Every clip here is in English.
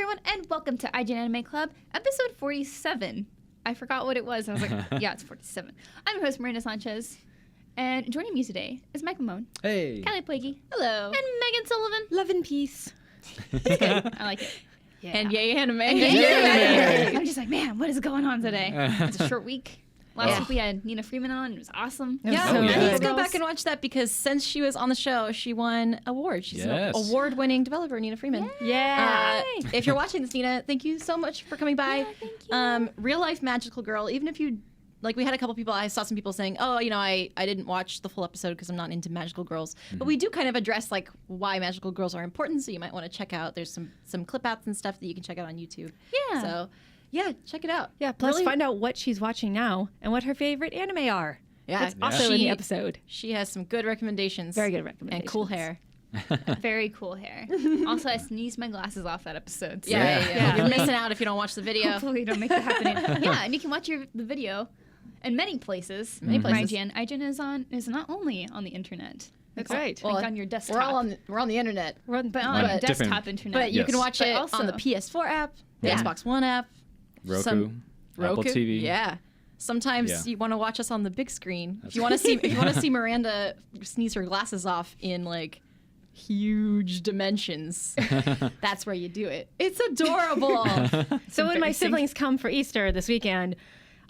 everyone, and welcome to IGN Anime Club, episode 47. I forgot what it was. I was like, yeah, it's 47. I'm your host, Marina Sanchez, and joining me today is Michael Moan. Hey. Kelly Plaguey. Hello. And Megan Sullivan. Love and peace. That's good. I like it. Yeah. And yay anime. And yay anime. I'm just like, man, what is going on today? It's a short week. Last week we had Nina Freeman on. It was awesome. Yeah, so I good. need to go back and watch that because since she was on the show, she won awards. She's an award-winning developer, Nina Freeman. Yeah. If you're watching this, Nina, thank you so much for coming by. Yeah, thank you. Real life magical girl. Even if you like, we had a couple people. I saw some people saying, "Oh, you know, I didn't watch the full episode because I'm not into magical girls." Mm-hmm. But we do kind of address like why magical girls are important. So you might want to check out. There's some clip outs and stuff that you can check out on YouTube. Yeah. So. Yeah, check it out. Yeah, plus really? Find out what she's watching now and what her favorite anime are. Yeah, That's also in the episode. She has some good recommendations. Very good recommendations. And cool hair. Very cool hair. Also, I sneezed my glasses off that episode. So Yeah. You're missing out if you don't watch the video. hopefully we don't make that happen. Yeah, and you can watch the video in many places. Many places. IGN is not only on the internet. That's right. Well, on your desktop. We're on the internet. But on different- desktop internet. But you can watch it also, on the PS4 app, the Xbox One app, Roku, Apple TV. Yeah. Sometimes Yeah. you want to watch us on the big screen. If you want to see Miranda sneeze her glasses off in like huge dimensions, that's where you do it. It's adorable. So when my siblings come for Easter this weekend,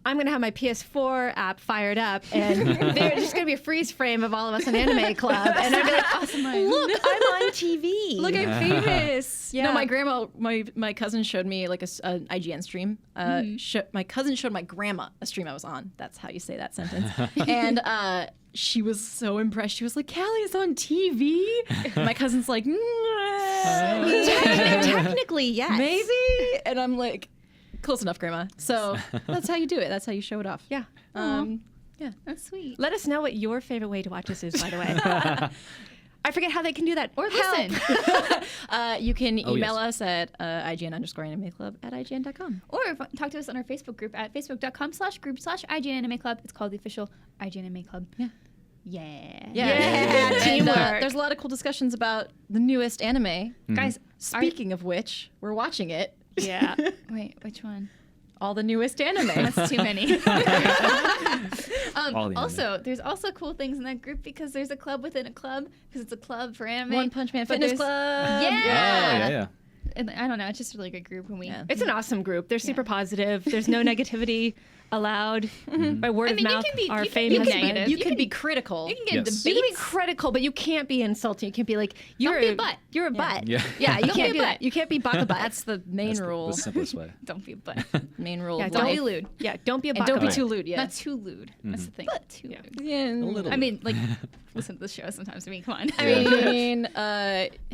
I'm going to have my PS4 app fired up, and there's just going to be a freeze frame of all of us in Anime Club. And I'm like, awesome, look, I'm on TV. Look, I'm famous. Yeah. No, my grandma, my cousin showed me like an IGN stream. My cousin showed my grandma a stream I was on. That's how you say that sentence. And she was so impressed. She was like, "Callie's on TV?" And my cousin's like, Technically, yes. maybe. And I'm like, close enough, Grandma. So that's how you do it. That's how you show it off. Yeah. Yeah. That's sweet. Let us know what your favorite way to watch this is, by the way. I forget how they can do that. Or listen. You can email us at IGN_animeclub@IGN.com. Or talk to us on our Facebook group at facebook.com/group/IGN Anime Club. It's called the official IGN Anime Club. Yeah. Yeah. And, Teamwork. there's a lot of cool discussions about the newest anime. Guys, Speaking of which, we're watching it. Yeah. wait, which one? All the newest anime. That's too many. All the Also, there's also cool things in that group because there's a club within a club because it's a club for anime. One Punch Man But Fitness there's- Club. Yeah. Yeah. And I don't know. It's just a really good group when we. Yeah. It's an awesome group. They're super positive. There's no negativity allowed. By word I mean, of you mouth, can be- our you can fame be has spread. negative. You You can can- be critical. You can get Yes. You can be debates. critical, but you can't be insulting. You can't be like, you're be a a butt. You're a Yeah. butt. Yeah. Yeah, you Don't can't be do a that. butt. You can't be baka butt. That's the main That's rule. The simplest way. Don't be a butt. Main rule. Yeah, of Don't life. be lewd. Yeah, don't be a And baka don't be butt. too lewd. Yeah. Not too lewd. That's the thing. Not too lewd. Yeah. A little. I mean, like, listen to the show sometimes. I mean, come on. I mean,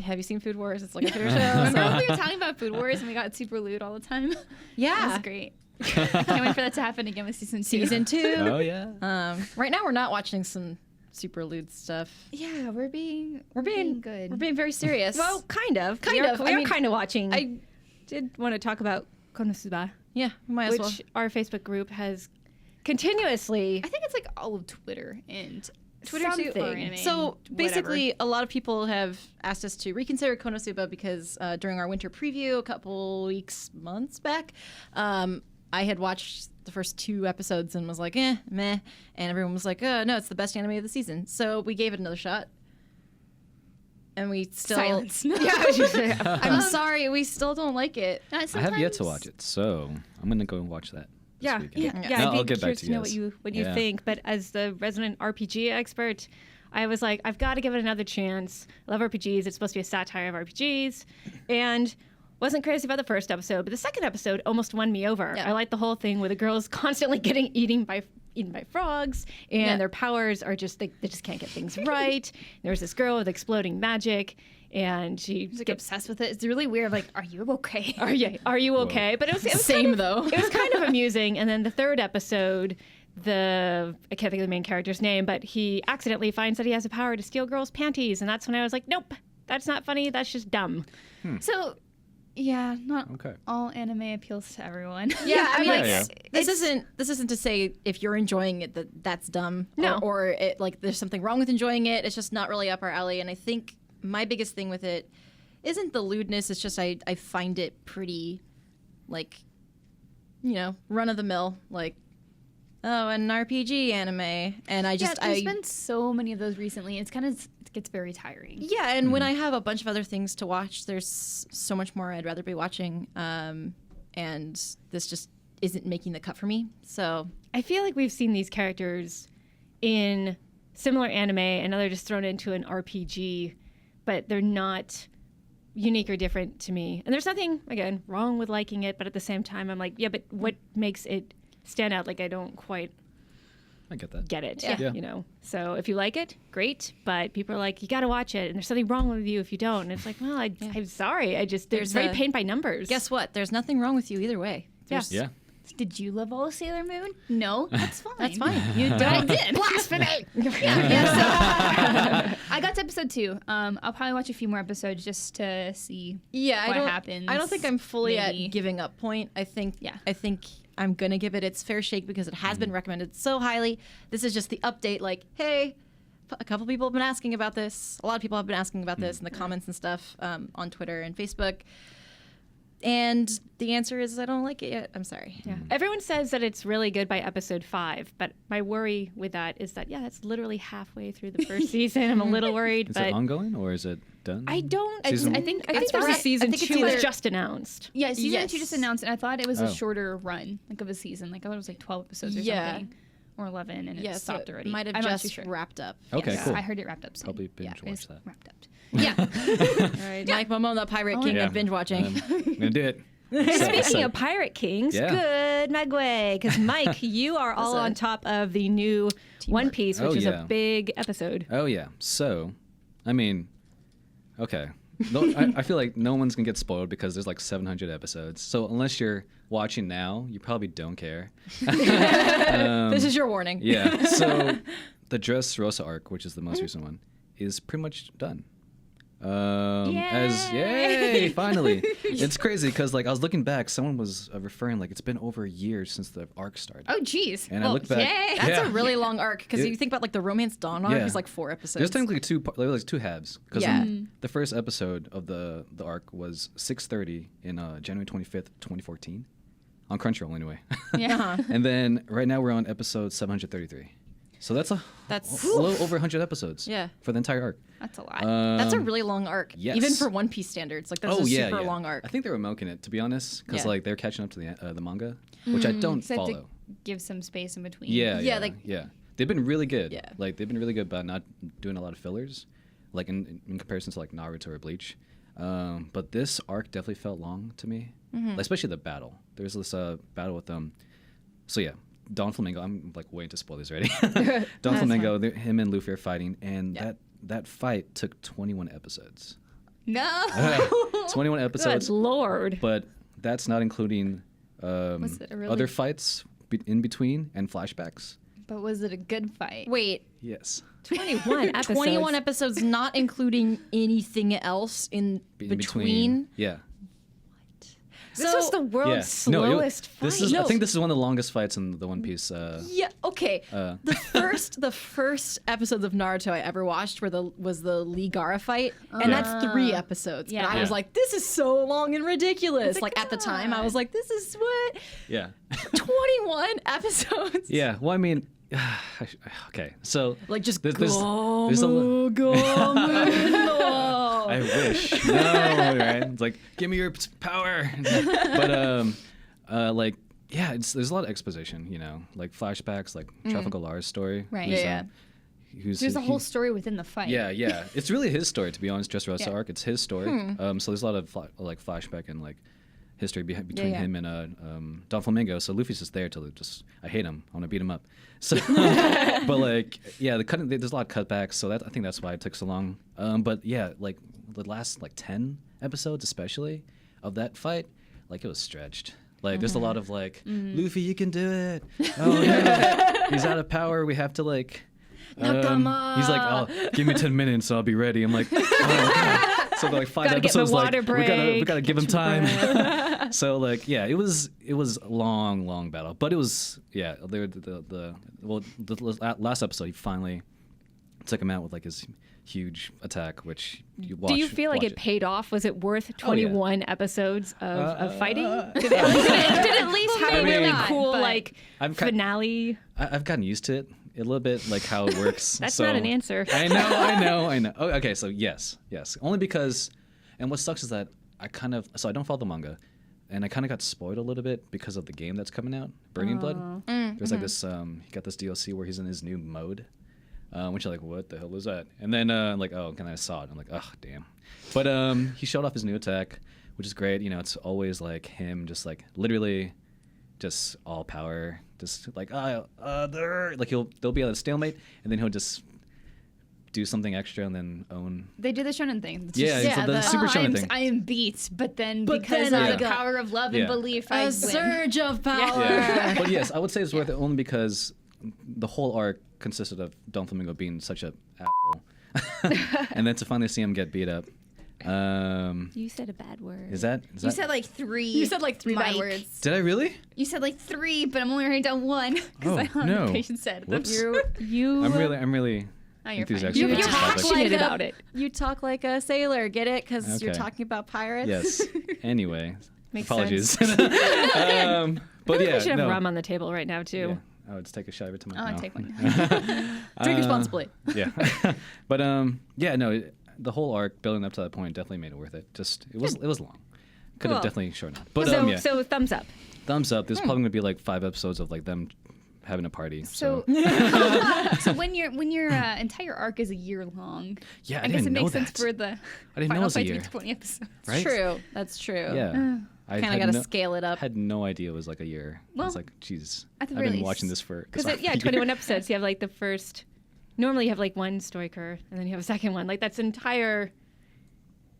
have you seen Food Wars? It's like a favorite show. Remember when we were talking about Food Wars and we got super lewd all the time? Yeah. That was great. I can't wait for that to happen again with season 2. Season 2. Oh yeah. Right now we're not watching some super lewd stuff. Yeah, we're being good. We're being very serious. Well, kind of. Kind we are, of. We I are mean, kind of watching. I did want to talk about Konosuba, yeah, we might as which well. our Facebook group has continuously. I think it's like all of Twitter and Twitter too, Something. or anime. So and basically, whatever. a lot of people have asked us to reconsider Konosuba because during our winter preview a couple months back, I had watched the first 2 episodes and was like, meh. And everyone was like, no, it's the best anime of the season. So we gave it another shot. And we still. Silence. I'm sorry, we still don't like it. I have yet to watch it, so I'm gonna go and watch that. This weekend. Yeah. No, I'd be I'll get back curious to to know you what guys. you Yeah. think. But as the resident RPG expert, I was like, I've got to give it another chance. I love RPGs. It's supposed to be a satire of RPGs, and wasn't crazy about the first episode, but the second episode almost won me over. Yeah. I like the whole thing where the girls constantly getting eaten by frogs, and Yeah. their powers are just they just can't get things right. There's this girl with exploding magic, and she She's like obsessed with it. It's really weird. Like, are you okay? Are you okay? But it was Same kind of, though. It was kind of amusing. And then the third episode, I can't think of the main character's name, but he accidentally finds that he has a power to steal girls' panties, and that's when I was like, nope, that's not funny. That's just dumb. So, yeah, not Okay. all anime appeals to everyone. Yeah, I mean, Yeah, yeah. this isn't to say if you're enjoying it that's dumb. No. or it, like there's something wrong with enjoying it. It's just not really up our alley. And I think my biggest thing with it isn't the lewdness. It's just I find it pretty, like, run of the mill, like, oh, an RPG anime, and there's been so many of those recently. It gets very tiring. Yeah, and when I have a bunch of other things to watch, there's so much more I'd rather be watching, and this just isn't making the cut for me. So I feel like we've seen these characters in similar anime, and now they're just thrown into an RPG, but they're not unique or different to me. And there's nothing, again, wrong with liking it, but at the same time, I'm like, yeah, but what makes it stand out? Like, I don't quite I get that. get it, Yeah. So if you like it, great, but people are like, you got to watch it, and there's something wrong with you if you don't. And it's like, well, I'm sorry. There's very paint by numbers. guess what? There's nothing wrong with you either way. There's- Yeah. Did you love all of Sailor Moon? No, that's fine. That's fine. You But I don't. did. Blasphemy! So I got to episode 2. I'll probably watch a few more episodes just to see Yeah, what happens. I don't think I'm fully maybe. at giving up point. I think I'm gonna give it its fair shake because it has been recommended so highly. This is just the update. Like, hey, a couple people have been asking about this. A lot of people have been asking about this in the comments and stuff on Twitter and Facebook. And the answer is I don't like it yet. I'm sorry. Yeah. Everyone says that it's really good by episode 5, but my worry with that is that, that's literally halfway through the first season. I'm a little worried, Is but it ongoing or is it done? I don't. Season I one? think It's there's a right. season I think it's 2 was either- just announced. Yeah, season Yes. 2 just announced, and I thought it was Oh. a shorter run, like of a season. Like I thought it was like 12 episodes or Yeah. something, or 11, and it Yeah, stopped so already. Might have I'm not just too sure. wrapped up. Okay, Yes, cool. I heard it wrapped up soon. Probably binge watch it's that. wrapped up. Yeah. All right, Mike Momo, the Pirate King Yeah. of binge watching. I'm gonna do it. Speaking of Pirate Kings, Yeah. good Magway, because Mike, you are all on top of the new One Piece, which Oh, is yeah. a big episode. Oh yeah. So, I mean, okay. No, I feel like no one's gonna get spoiled because there's like 700 episodes. So unless you're watching now, you probably don't care. This is your warning. Yeah. So the Dressrosa arc, which is the most recent one, is pretty much done. Yay, finally. It's crazy because like I was looking back, someone was referring like it's been over a year since the arc started. Oh, geez. And I looked back. yay. That's Yeah. a really long arc because It- you think about like the Romance Dawn arc Yeah. is like 4 episodes. There's technically two halves because Yeah. the first episode of the arc was 6:30 in January 25th, 2014, on Crunchyroll anyway. Yeah. And then right now we're on episode 733. So that's a little over 100 episodes. Yeah. For the entire arc. That's a lot. That's a really long arc. yes. Even for One Piece standards. Like that's a super long arc. I think they were milking it, to be honest, because Yeah. like they're catching up to the manga, which I don't So I have to follow. give some space in between. Yeah, Yeah, yeah, like- yeah. They've been really good. Yeah. Like they've been really good about not doing a lot of fillers, like in comparison to like Naruto or Bleach. But this arc definitely felt long to me, like, especially the battle. There's this battle with them. So yeah, Don Flamingo. I'm like waiting to spoil this already. Don Flamingo, him and Luffy are fighting, and that fight took 21 episodes. No. 21 episodes. Good Lord. But that's not including Was it a really- other fights in between and flashbacks. But was it a good fight? Wait, Yes. 21 episodes. 21 episodes, not including anything else in between. Yeah. This was the world's slowest fight. This is. I think this is one of the longest fights in the One Piece. Yeah. Okay. The first episodes of Naruto I ever watched was the Lee Gara fight, and that's 3 episodes. Yeah. And I was Yeah. like, this is so long and ridiculous. Like at the time, I God. was like, this is what Yeah. 21 episodes. Yeah. Well, I mean, okay. So Like just there's a I wish. No, right? It's like, give me your power. But like, yeah, there's a lot of exposition, like flashbacks, like Trafalgar's story. Right. who's, Yeah. There's a whole story within the fight. Yeah. It's really his story, to be honest. Dressrosa Yeah. arc. It's his story. So there's a lot of like flashback and like history between him and Don Flamingo. So Luffy's just there to I hate him. I want to beat him up. So, but like, yeah, there's a lot of cutbacks. So I think that's why it took so long. But yeah, like the last like 10 episodes, especially of that fight, like it was stretched. Like there's a lot of like, Luffy, you can do it. Oh no, he's out of power. We have to like. He's like, oh, give me 10 minutes, I'll be ready. I'm like, oh God. So like 5 Gotta get my episodes, water like we gotta break, give him time. So like, yeah, it was a long battle, but it was the last episode he finally took him out with like his huge attack, which you watch. Do you feel like watch it paid off? Was it worth Oh, yeah. 21 episodes of fighting? Did it at least have a really not, cool but like finale? I've gotten used to it a little bit, like how it works. That's so, not an answer. I know. Oh, okay, so yes. Only because, and what sucks is that I don't follow the manga, and I kind of got spoiled a little bit because of the game that's coming out, Burning Blood. There's like this, he got this DLC where he's in his new mode, which you're like, what the hell is that? And then like, oh, and I saw it. I'm like, oh, damn. But he showed off his new attack, which is great. You know, it's always like him, just like literally, just all power, just like like they'll be at a stalemate, and then he'll just do something extra and then own. They do the shonen thing. It's So the super shonen thing. I am beat, but then But because then of I the got power of love and belief, I A win. surge of power. Yeah. But yes, I would say it's worth it only because the whole arc consisted of Don Flamingo being such a asshole, and then to finally see him get beat up. You said a bad word. Is that? You said like 3. You said like 3 bad Mike. words. Did I really? You said like 3, but I'm only writing down 1 because I don't have the patience to edit them. Whoops. You. I'm really Oh, you're fine. enthusiastic You about this talk topic. passionate about it. You talk like a sailor, get it? Because you're Okay. talking about pirates. Yes. Anyway, Makes apologies. sense. But I feel like yeah, we should have no. rum on the table right now too. Yeah. Oh, just take a shot every time. I'll no. take one. Drink responsibly. Yeah. But yeah, no, the whole arc building up to that point definitely made it worth it. Just it was long. Could have Cool. definitely shortened it. But So, yeah, so thumbs up. thumbs up. There's probably gonna be like 5 episodes of like them having a party. So, so when your entire arc is a year long, yeah, I guess it didn't know makes sense that. for the I didn't know final it was a fight to be year. 20 episodes. Right? True. That's true. Yeah. I Kind of had got to no- scale it up. had no idea it was like a year. I Well, was like, Jesus, at the I've very been least. watching this for Because a yeah, year. 21 episodes. You have like the first. Normally you have like one story curve, and then you have a second one. Like that's entire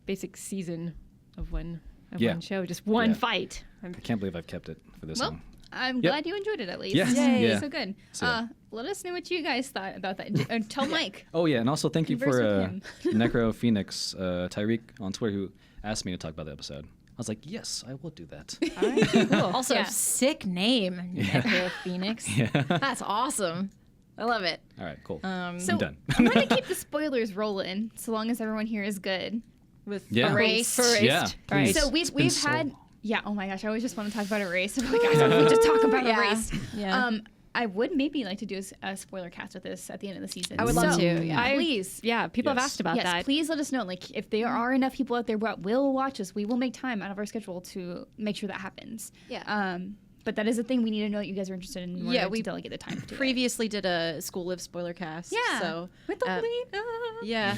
basic season of one Yeah. show, just one Yeah. fight. I can't believe I've kept it for this Well, long. I'm Yep. glad you enjoyed it at least. Yes. Yay. Yeah. So good. So- Let us know what you guys thought about that. Tell Mike. Oh yeah, and also thank you Converse for with him. Necro Phoenix Tyreek on Twitter who asked me to talk about the episode. I was like, yes, I will do that. All right, cool. Also, Yeah. sick name, Necro Phoenix. Yeah. That's awesome. I love it. All right, cool. So I'm done. I'm going to keep the spoilers rolling so long as everyone here is good. With Yeah. Erased. Yeah, All right. please. So It's been we've so had long. oh my gosh, I always just want to talk about Erased. I'm like, guys, we just talk about Yeah. Erased. Yeah. I would maybe like to do a spoiler cast with this at the end of the season. I would love So, to, yeah. Please. Yeah, people have Yes. asked about Yes, that. please let us know. Like, if there are enough people out there that will watch us, we will make time out of our schedule to make sure that happens. Yeah. But that is a thing we need to know that you guys are interested in. Yeah, We we delegate the time to do it. Previously did a School Live spoiler cast. Yeah. So With the lead. yeah,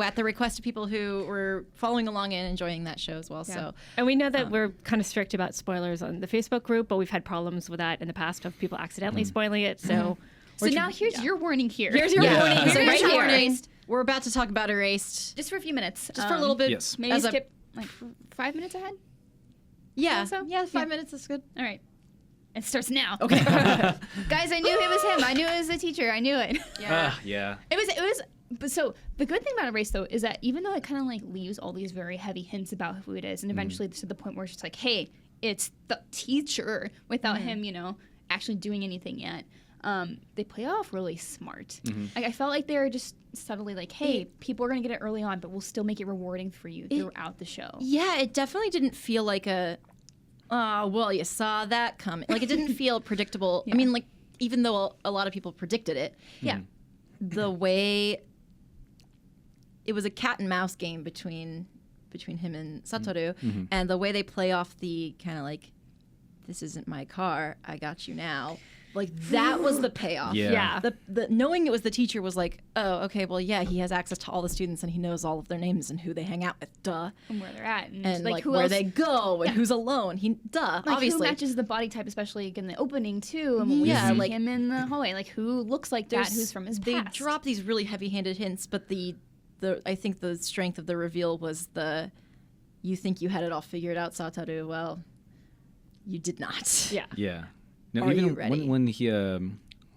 at the request of people who were following along and enjoying that show as well. Yeah. So And we know that we're kind of strict about spoilers on the Facebook group, but we've had problems with that in the past of people accidentally spoiling it. So, So we're now tr- here's your warning here. Here's your Yeah. warning. So Here's right your here, warning. we're about to talk about Erased Just for a few minutes. just for a little bit. Yes. Maybe as a- skip like 5 minutes ahead. Yeah, so? yeah, 5 Yeah. minutes is good. All right. It starts now. Okay. Guys, I knew it was him. I knew it was the teacher. I knew it. Yeah. It was but so the good thing about Erased though is that even though it kind of like leaves all these very heavy hints about who it is, and eventually to the point where it's just like, hey, it's the teacher without him, actually doing anything yet. They play off really smart. Like, I felt like they were just subtly like, hey, people are gonna get it early on, but we'll still make it rewarding for you throughout the show. Yeah, it definitely didn't feel like a. Well, you saw that coming. Like it didn't feel predictable. Yeah. I mean, like even though a lot of people predicted it, Yeah. the way it was a cat and mouse game between him and Satoru, and the way they play off the kind of like, this isn't my car, I got you now. Like that was the payoff. Yeah. Yeah. The knowing it was the teacher was like, oh, okay, well, yeah, he has access to all the students and he knows all of their names and who they hang out with. Duh. And where they're at, And like who where else, they go and who's alone. Duh. like obviously. who matches the body type, especially in the opening too. And when we Yeah, see like- him in the hallway, like who looks like that, There's- who's from his they past. drop these really heavy-handed hints, but the I think the strength of the reveal was you think you had it all figured out, Satoru. Well, you did not. Yeah. Yeah. No, Are even you ready? when he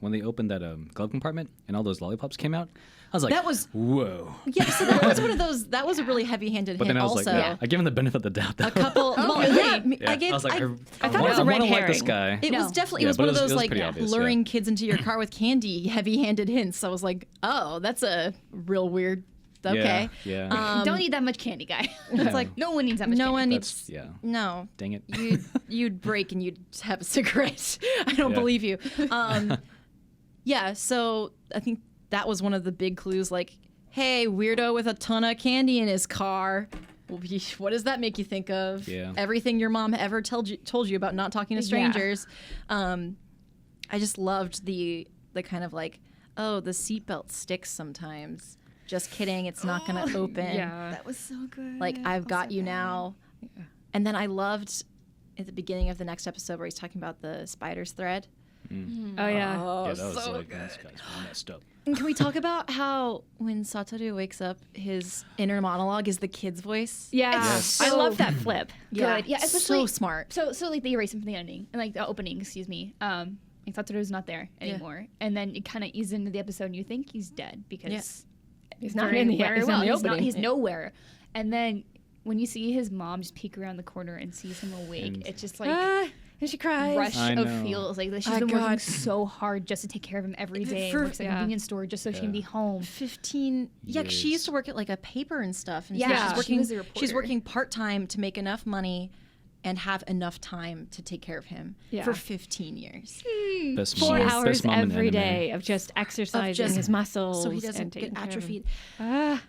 when they opened that glove compartment and all those lollipops came out, I was like, That was whoa. yeah. So that was one of those. That was a really heavy-handed But hint. then I was Also, like, I give him the benefit of the doubt. Though. a couple. I gave. I was like, I thought it was a I red want to like this herring. guy. It was No. definitely. Yeah, It was but one of it those was like pretty obvious, luring kids into your car with candy, heavy-handed hints. I was like, oh, that's a real weird. Okay. Yeah. Don't need that much candy, guy. It's like no one needs that much no candy. one That's, needs. yeah. No. Dang it. You'd break and you'd have a cigarette. I don't Yeah. believe you. Yeah, so I think that was one of the big clues. Like, hey, weirdo with a ton of candy in his car. What does that make you think of? Yeah. Everything your mom ever told you about not talking to strangers. I just loved the kind of like, oh, the seatbelt sticks sometimes. Just kidding, it's not gonna open. Yeah. That was so good. Like, I've got you now. And then I loved at the beginning of the next episode where he's talking about the spider's thread. Oh yeah. Yeah, that was like, this guy's messed up. And can we talk about how when Satoru wakes up, his inner monologue is the kid's voice? Yeah. Yes. I love that flip. Good. Yeah, especially so smart. So like they erase him from the ending and like the opening, excuse me. And Satoru's not there anymore. And then it kind of eases into the episode and you think he's dead because He's not in the very he's well. in the He's not. opening. He's nowhere. And then when you see his mom just peek around the corner and sees him awake, And- it's just like And she cries. rush I of know. feels. Like she's Oh, been working God. so hard just to take care of him every day. For- Works at a yeah. convenience store just so she can be home. 15. Yeah, 'cause she Years. used to work at like a paper and stuff. And so Yeah, she's she working. was a reporter. She's working part-time to make enough money and have enough time to take care of him Yeah. for 15 years. Best 4 mom. hours Best mom in every anime. day of just exercising just- his muscles So he and doesn't taking get care of him. atrophied. Ah,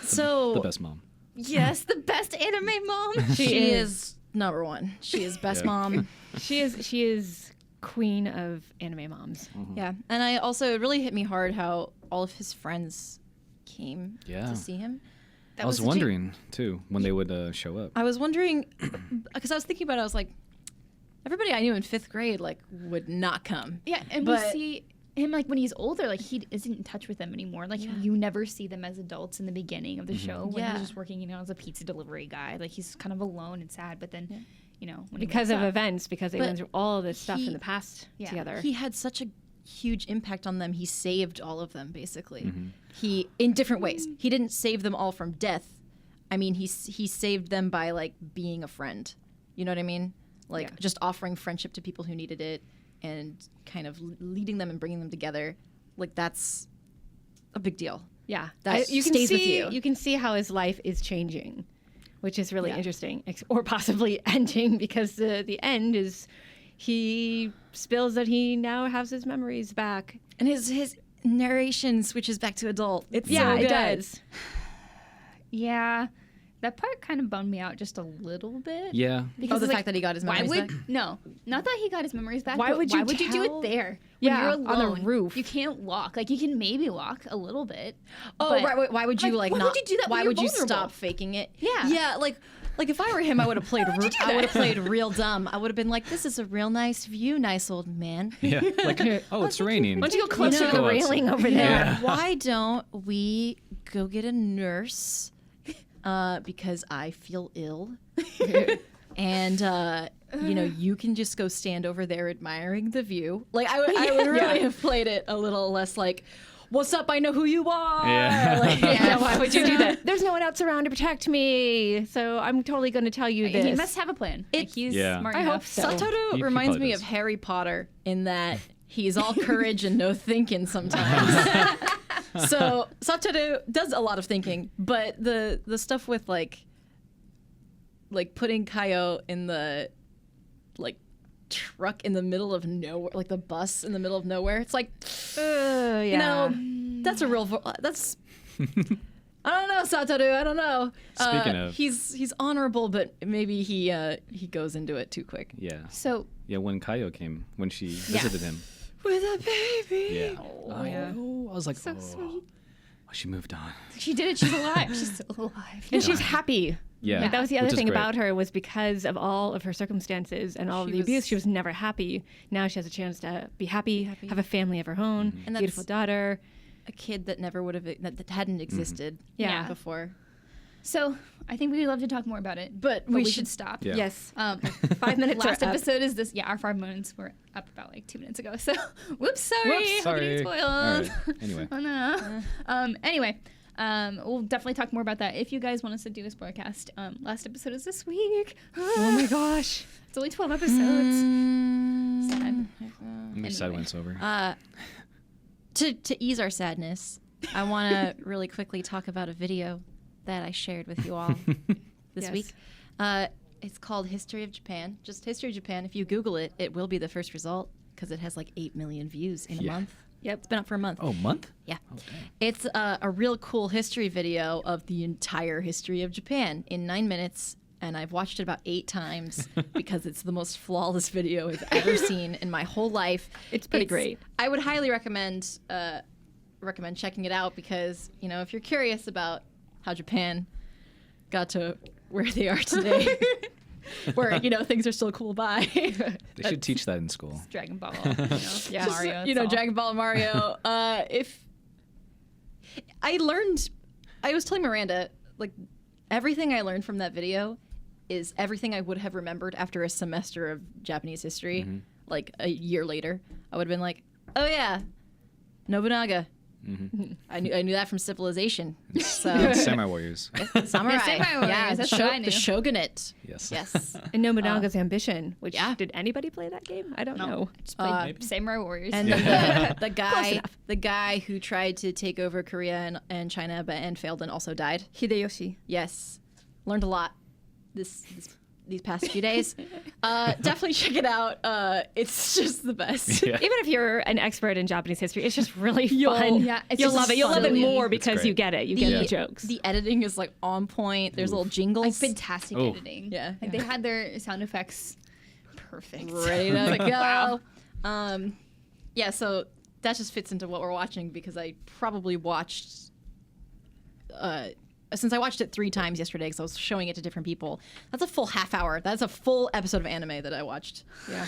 So The best mom. Yes, the best anime mom. she is number one. She is best Yeah. mom. she is queen of anime moms. Yeah, and I also it really hit me hard how all of his friends came Yeah. to see him. I was wondering, too, when they would show up. I was wondering because I was thinking about it. I was like, everybody I knew in 5th grade like would not come. Yeah, and But- we see him like when he's older, like he isn't in touch with them anymore. Like you never see them as adults in the beginning of the show when Yeah. he's just working, as a pizza delivery guy. Like he's kind of alone and sad. But then, when he Because wakes of up- events, because they But went through all this stuff he- in the past Yeah. together. He had such a huge impact on them. He saved all of them basically. He in different ways. He didn't save them all from death. I mean, he saved them by like being a friend. You know what I mean? Like Yeah. just offering friendship to people who needed it and kind of leading them and bringing them together. Like that's a big deal. Yeah, That you can stays with see you. you can see how his life is changing, which is really Yeah. interesting, or possibly ending because the end is he spills that he now has his memories back. And his narration switches back to adult. It's Yeah, so it good. does. yeah, that part kind of bummed me out just a little bit. Yeah. Because Oh, the it's like, fact that he got his why memories would back? no, not that he got his memories back. Why but would why you would you do tell- it there? Yeah, when you're on the alone, roof. You can't walk. Like you can maybe walk a little bit. Oh, but- right. Why would you like, like why not? would you do that when Why you're would you vulnerable? stop faking it? Yeah. Yeah. Like if I were him, I would have played. would you do I would have that? played real dumb. I would have been like, "This is a real nice view, nice old man." Yeah. Like, oh, it's raining. Why don't you go closer know- to the Go outside. railing over there? Yeah. Why don't we go get a nurse? Because I feel ill, and you can just go stand over there admiring the view. Like I would really have played it a little less like, "What's up? I know who you are." Yeah. Like, Yeah, why would you do that? There's no one else around to protect me, so I'm totally going to tell you this. He must have a plan. Like, he's Yeah. smart I hope enough. so. Satoru He reminds probably me does. of Harry Potter in that he's all courage and no thinking sometimes. So Satoru does a lot of thinking, but the stuff with like putting Kaio in the like truck in the middle of nowhere, like the bus in the middle of nowhere, it's like Yeah. you know that's a real that's. I don't know, Satoru. I don't know. Speaking of- he's honorable, but maybe he goes into it too quick. Yeah. So Yeah, when Kaio came, when she visited him. With a baby. Yeah. I yeah. know. I was like, so oh. sweet. Oh, she moved on. She did it. She's alive. She's still alive. And she's happy. Yeah. Like, that was the other Which is thing great. about her was because of all of her circumstances and all of She the abuse, was- she was never happy. Now she has a chance to be happy, have a family of her own, And beautiful that's- daughter. A kid that never would have that hadn't existed Yeah. before. So I think we'd love to talk more about it, but we should stop. Yeah. Yes. 5 minutes Last are up. episode is this. Yeah, our 5 minutes were up about like 2 minutes ago. So, whoops, sorry. Whoops, Hope sorry. you didn't spoil. All right. Anyway. Oh no. Anyway, we'll definitely talk more about that if you guys want us to do a spoilercast. Last episode is this week. Oh my gosh. It's only 12 episodes. Sad. I'm excited when it's over. To ease our sadness, I want to really quickly talk about a video that I shared with you all this Yes. week. It's called History of Japan. Just History of Japan. If you Google it, it will be the first result because it has like 8 million views in a Yeah. month. Yep. It's been up for a month. Oh, month? Yeah. Oh, dang. It's a real cool history video of the entire history of Japan in 9 minutes. And I've watched it about 8 times because it's the most flawless video I've ever seen in my whole life. It's pretty great. I would highly recommend checking it out because, you know, if you're curious about how Japan got to where they are today, where, you know, things are still cool by. They should teach that in school. Dragon Ball. You know, Yeah. Mario. You it's know, all- Dragon Ball, Mario. If I was telling Miranda, like, everything I learned from that video is everything I would have remembered after a semester of Japanese history, like a year later. I would have been like, oh yeah, Nobunaga. I knew that from Civilization. So Samurai Warriors. samurai, Yeah, samurai warriors, yeah, that's what I knew. the shogunate. Yes. Yes. And Nobunaga's Ambition, which yeah. did anybody play that game? I don't No. know. Just played Samurai Warriors. And then Close the guy who tried to take over Korea and China and failed and also died. Hideyoshi. Yes, learned a lot these past few days. Definitely check it out. It's just the best. Yeah. Even if you're an expert in Japanese history, it's just really You'll- fun. yeah, it's You'll just love it. You'll love it fun. more It's because great. you get it. You get the jokes. The editing is like on point. There's little like jingles. fantastic Oh. editing. Yeah. Like they had their sound effects perfect. Ready to It's like, go. wow. Yeah, so that just fits into what we're watching because I probably watched since I watched it 3 times yesterday because I was showing it to different people. That's a full half hour. That's a full episode of anime that I watched. Yeah.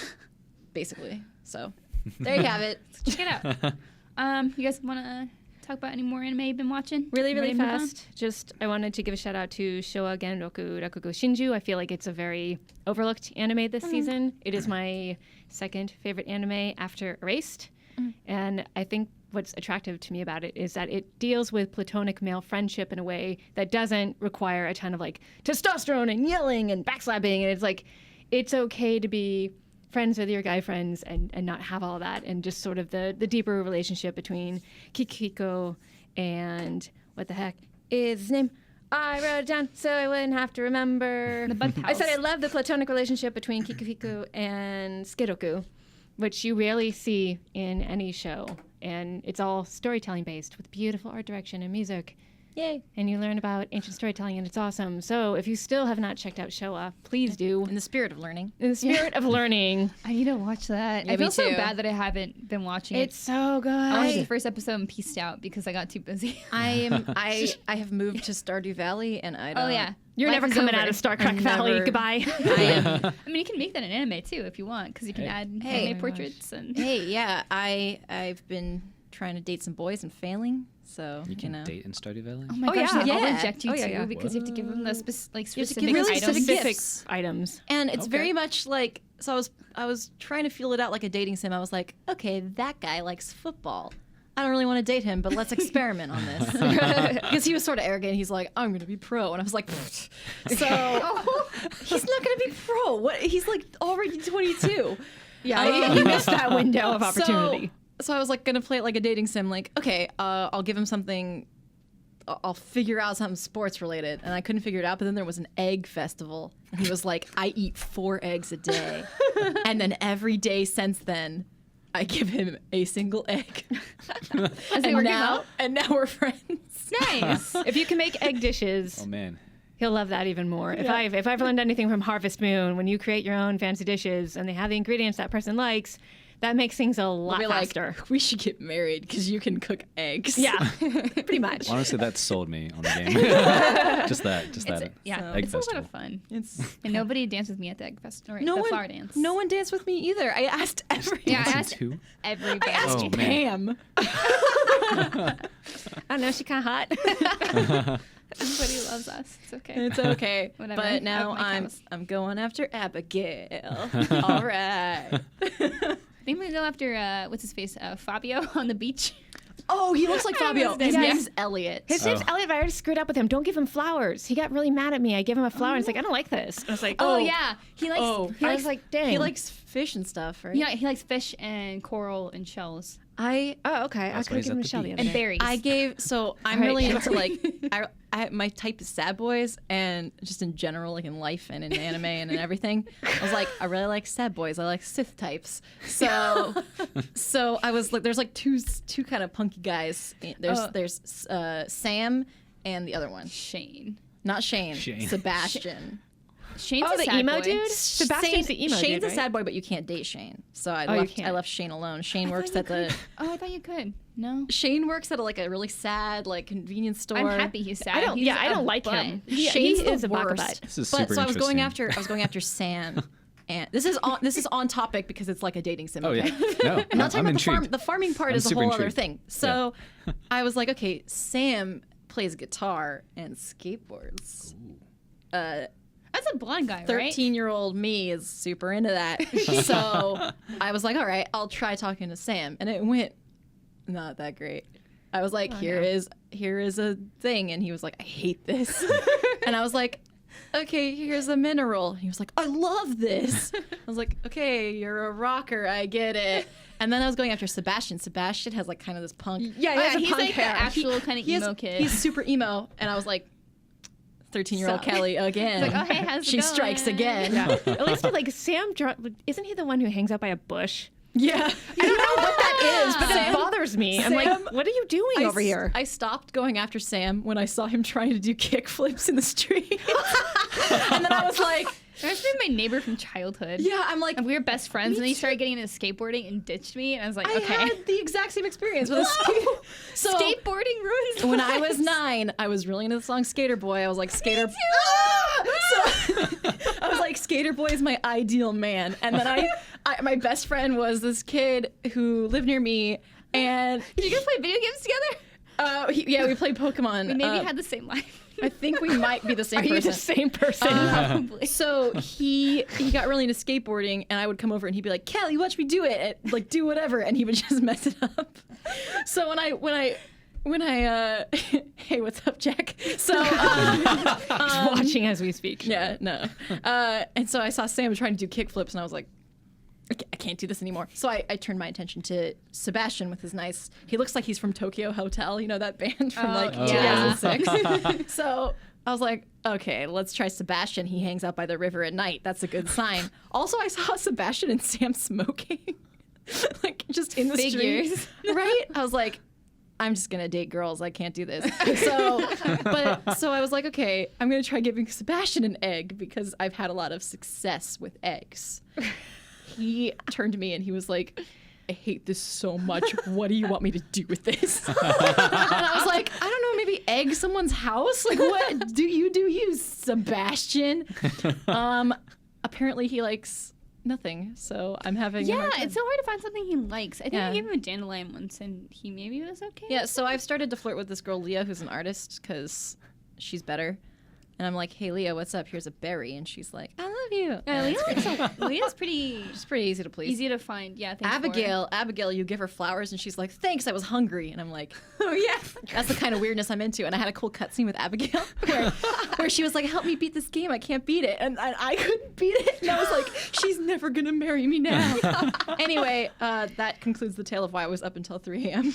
Basically. So there you have it. Check it out. You guys want to talk about any more anime you've been watching? Really, really Ready to move on? fast. Just, I wanted to give a shout out to Showa Genroku Rakugo Shinju. I feel like it's a very overlooked anime this season. It is my second favorite anime after Erased. And I think what's attractive to me about it is that it deals with platonic male friendship in a way that doesn't require a ton of like testosterone and yelling and backslapping. And it's like, it's okay to be friends with your guy friends and not have all that, and just sort of the deeper relationship between Kikiko and what the heck is his name? I wrote it down so I wouldn't have to remember. The Bug I said I Pals. love the platonic relationship between Kikiko and Shiroku, which you rarely see in any show. And it's all storytelling based with beautiful art direction and music. Yay. And you learn about ancient storytelling, and it's awesome. So if you still have not checked out Showa, please do. In the spirit of learning. In the spirit of learning. I need to watch that. Yeah, I me feel so too. bad that I haven't been watching It's it. so good. I watched the first episode and pieced out because I got too busy. I have moved to Stardew Valley and I don't. Oh yeah, You're Life never is coming over. out of Starcraft I'm Valley. never- Goodbye. I am. I mean, you can make that an anime too if you want, because you can Hey. add Hey. anime Oh my portraits and. Hey, yeah, I've been trying to date some boys and failing, so You can know. date in Stardew Valley? Oh my Oh, gosh, yeah. they all Yeah. reject you Oh, yeah, too yeah. because you have to give them the You have to give specific really items. specific Specific items. And it's Okay. very much like, so I was trying to feel it out like a dating sim. I was like, okay, that guy likes football. I don't really want to date him, but let's experiment on this. Because he was sort of arrogant. He's like, I'm going to be pro. And I was like, "Pfft." So he's not going to be pro. What? He's like already 22. Yeah, you missed that window of opportunity. So I was like going to play it like a dating sim. Like, okay, I'll give him something. I'll figure out something sports related. And I couldn't figure it out. But then there was an egg festival. And he was like, I eat 4 eggs a day. And then every day since then, I give him a single egg. Is it working out? And now we're friends. Nice. If you can make egg dishes, Oh, man. he'll love that even more. If I've learned anything from Harvest Moon, when you create your own fancy dishes and they have the ingredients that person likes, that makes things a lot We're faster. like, we should get married because you can cook eggs. Yeah, pretty much. Honestly, that sold me on the game. just that. Yeah, So- Egg it's a lot festival. of fun. It's And nobody danced with me at the egg festival. Or no the one. flower dance. No one danced with me either. I asked everyone. Yeah, I Season asked 2? everybody. I asked Oh, man. Pam. I don't know, she kind of hot. Everybody loves us. It's okay. It's okay. Whatever. But now Up my I'm cows. I'm going after Abigail. All right. I think we go after what's his face, Fabio on the beach. Oh, he looks like Fabio. His His name. name's Elliot. His name's Elliot, but I already screwed up with him. Don't give him flowers. He got really mad at me. I gave him a flower, and he's like, I don't like this. And I was like, Oh, yeah, he likes. Oh. He I likes was like, dang. He likes fish and stuff, right? yeah, he likes fish and coral and shells oh, okay. I That's could why have he's given him at a the shell the beach. other and day. berries. I gave I'm Right. really into like my type is sad boys, and just in general, like in life and in anime and in everything. I was like, I really like sad boys. I like Sith types. So I was like, there's like two kind of punky guys. There's Sam and the other one, Shane. not Shane. Shane. Sebastian. Shane's Oh, a the sad emo boy. dude? Sebastian's the emo Shane's dude, a right? sad boy, but you can't date Shane. So I you left can't. I left Shane alone. Shane works at the Oh, I thought you could. No. Shane works at a really sad convenience store. I'm happy he's sad. I don't. He's Yeah, I a don't like butt. him. Shane's he the is a baka worst. butt. This is But super so I was going interesting. after Sam, and this is on topic because it's like a dating sim. Oh okay? yeah. No, I'm not talking I'm about intrigued. the farming part I'm is a super whole other intrigued. thing. So I was like, okay, Sam plays guitar and skateboards. That's a blonde guy, right? 13-year-old me is super into that. So I was like, all right, I'll try talking to Sam, and it went not that great. I was like, here is a thing, and he was like, I hate this, and I was like, okay, here's a mineral. And he was like, I love this. I was like, okay, you're a rocker, I get it. And then I was going after Sebastian. Sebastian has like kind of this punk. Yeah, Oh, he has a he's punk like hair. the actual kind of He has- emo kid. He's super emo, and I was like, 13-year-old So- Kelly again. It's like, oh, hey, how's it she going? strikes again. Yeah. At least like Sam, isn't he the one who hangs out by a bush? Yeah. I don't know what that is, but Sam- it bothers me. I'm like, Sam- what are you doing over here? I stopped going after Sam when I saw him trying to do kick flips in the street. And then I was like, That's been my neighbor from childhood. yeah, I'm like, And we were best friends, and then he too. started getting into skateboarding and ditched me, and I was like, I okay. had the exact same experience with a skate. So Skateboarding ruins when I lives. was 9, I was really into the song Skater Boy. I was like, Skater. So I was like, Skater Boy is my ideal man. And then I my best friend was this kid who lived near me, and Did you guys play video games together? we played Pokemon. We maybe had the same life. I think we might be the same Are you person. the same person? Probably. So he got really into skateboarding, and I would come over and he'd be like, "Kelly, watch me do it, like do whatever," and he would just mess it up. So when I hey, what's up, Jack? So He's watching as we speak. yeah, no, and so I saw Sam trying to do kickflips, and I was like, I can't do this anymore. So I turned my attention to Sebastian with his nice. He looks like he's from Tokyo Hotel, you know that band from yeah. 2006. So I was like, okay, let's try Sebastian. He hangs out by the river at night. That's a good sign. Also, I saw Sebastian and Sam smoking, like just in the Figures. street, right? I was like, I'm just gonna date girls. I can't do this. So I was like, okay, I'm gonna try giving Sebastian an egg because I've had a lot of success with eggs. He turned to me and he was like, I hate this so much. What do you want me to do with this? And I was like, I don't know, maybe egg someone's house? Like, what do you, Sebastian? Apparently he likes nothing, so I'm having a Yeah, hard time. it's so hard to find something he likes. I think Yeah. I gave him a dandelion once, and he maybe was okay. Yeah, so I've started to flirt with this girl, Leah, who's an artist, because she's better. And I'm like, hey, Leah, what's up? Here's a berry. And she's like, I love you. Yeah, Leah's pretty She's pretty easy to please. easy to find. Yeah, thanks for it. Abigail, you give her flowers, and she's like, thanks, I was hungry. And I'm like, oh, yeah. That's the kind of weirdness I'm into. And I had a cool cutscene with Abigail where she was like, help me beat this game. I can't beat it. And I couldn't beat it. And I was like, she's never going to marry me now. Anyway, that concludes the tale of why I was up until 3 a.m.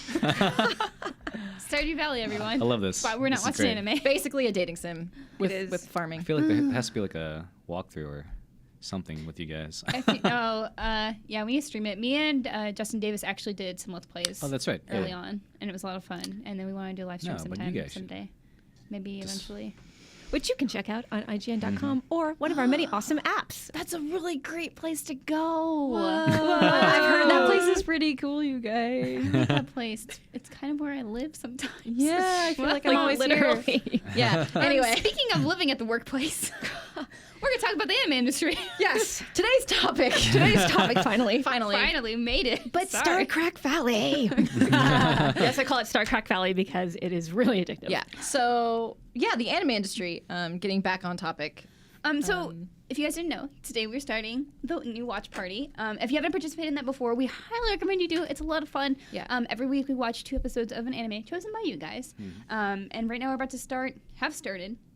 Stardew Valley, everyone. I love this. Why we're not This is watching great. anime. Basically a dating sim It is. with farming. I feel like there has to be like a walkthrough or something with you guys. Yeah, we need to stream it. Me and Justin Davis actually did some Let's Plays. Oh, that's right. Early Yeah. on, and it was a lot of fun. And then we want to do a live stream No, but you sometime, guys should someday. Maybe eventually. Which you can check out on IGN.com or one of our many awesome apps. That's a really great place to go. I've heard that place is pretty cool, you guys. That place. It's kind of where I live sometimes. Yeah, I feel like I'm always literally. here. Yeah. Anyway, Speaking of living at the workplace, we're going to talk about the anime industry. yes. Today's topic. Today's topic, finally. Finally made it. But Sorry. Starcrack Valley. Yes, I call it Starcrack Valley because it is really addictive. Yeah. So yeah, the anime industry. Getting back on topic. So if you guys didn't know, today we're starting the new watch party. If you haven't participated in that before, we highly recommend you do. It's a lot of fun. Yeah. Every week we watch 2 episodes of an anime chosen by you guys. And right now we're about to started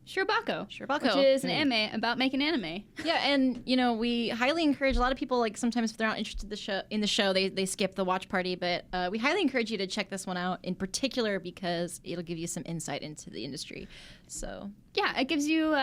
Shirobako, which is an anime about making anime. Yeah, and we highly encourage a lot of people. Like sometimes if they're not interested in the show, they skip the watch party. But we highly encourage you to check this one out in particular because it'll give you some insight into the industry. So yeah, it gives you.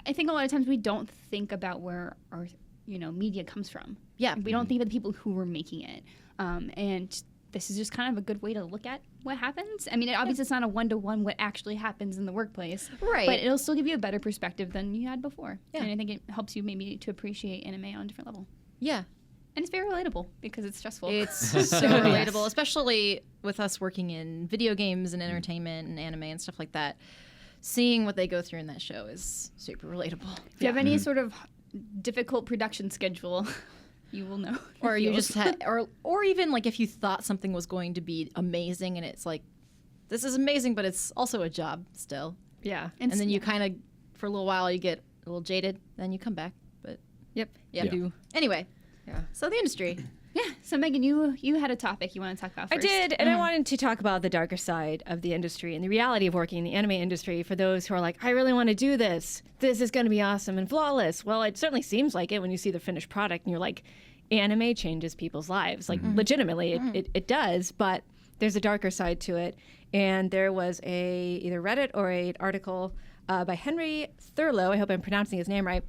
I think a lot of times we don't think about where our media comes from. Yeah, we don't think of the people who were making it, and this is just kind of a good way to look at what happens. I mean, obviously it's not a one-to-one what actually happens in the workplace. Right. But it'll still give you a better perspective than you had before. Yeah. And I think it helps you maybe to appreciate anime on a different level. Yeah. And it's very relatable because it's stressful. It's so relatable, especially with us working in video games and entertainment and anime and stuff like that. Seeing what they go through in that show is super relatable. If you have any sort of difficult production schedule, you will know. Or you just or even like if you thought something was going to be amazing and it's like, this is amazing, but it's also a job still. Yeah. And then you kind of, for a little while, you get a little jaded, then you come back. But Yep. yeah. Anyway, so the industry. Yeah. So Megan, you had a topic you want to talk about first. I did, and I wanted to talk about the darker side of the industry and the reality of working in the anime industry for those who are like, I really want to do this. This is going to be awesome and flawless. Well, it certainly seems like it when you see the finished product and you're like, anime changes people's lives. Like, legitimately, it does, but there's a darker side to it. And there was either Reddit or an article by Henry Thurlow, I hope I'm pronouncing his name right,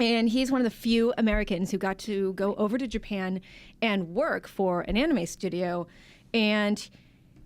and he's one of the few Americans who got to go over to Japan and work for an anime studio. And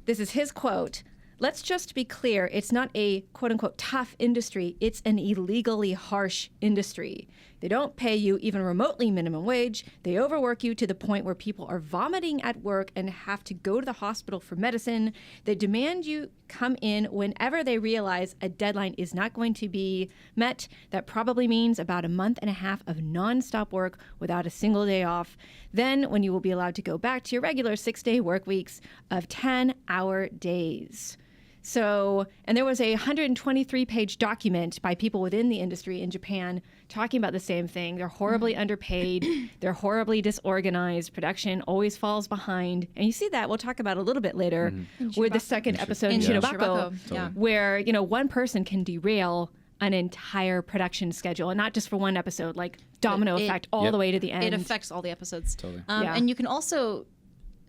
this is his quote: "Let's just be clear, it's not a quote-unquote tough industry, it's an illegally harsh industry. They don't pay you even remotely minimum wage. They overwork you to the point where people are vomiting at work and have to go to the hospital for medicine. They demand you come in whenever they realize a deadline is not going to be met. That probably means about a month and a half of nonstop work without a single day off. Then when you will be allowed to go back to your regular 6-day work weeks of 10-hour days." So, and there was a 123-page document by people within the industry in Japan talking about the same thing. They're horribly underpaid. They're horribly disorganized. Production always falls behind. And you see that, we'll talk about a little bit later with the second episode in Shirobako, where, one person can derail an entire production schedule, and not just for one episode, like domino effect all the way to the end. It affects all the episodes. Totally. And you can also...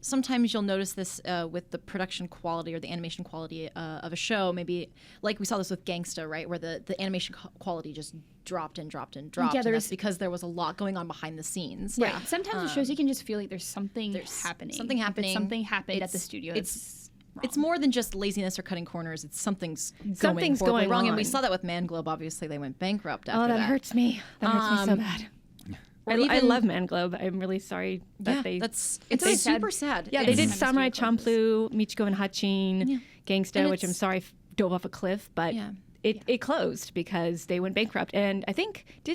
Sometimes you'll notice this with the production quality or the animation quality of a show. Maybe like we saw this with Gangsta, right, where the animation quality just dropped and dropped and dropped. Yeah, and that's because there was a lot going on behind the scenes. Right. Sometimes with shows you can just feel like there's something happening. Something happening. Something happened at the studio. It's more than just laziness or cutting corners. It's something's going wrong. on. And we saw that with Man Globe. Obviously, they went bankrupt after that. Oh, that hurts me. That hurts me so bad. I love Man Globe. I'm really sorry that it's super sad. Yeah, they did Samurai Champloo, Michiko and Hachin, Gangsta, which I'm sorry dove off a cliff, but it closed because they went bankrupt. And I think who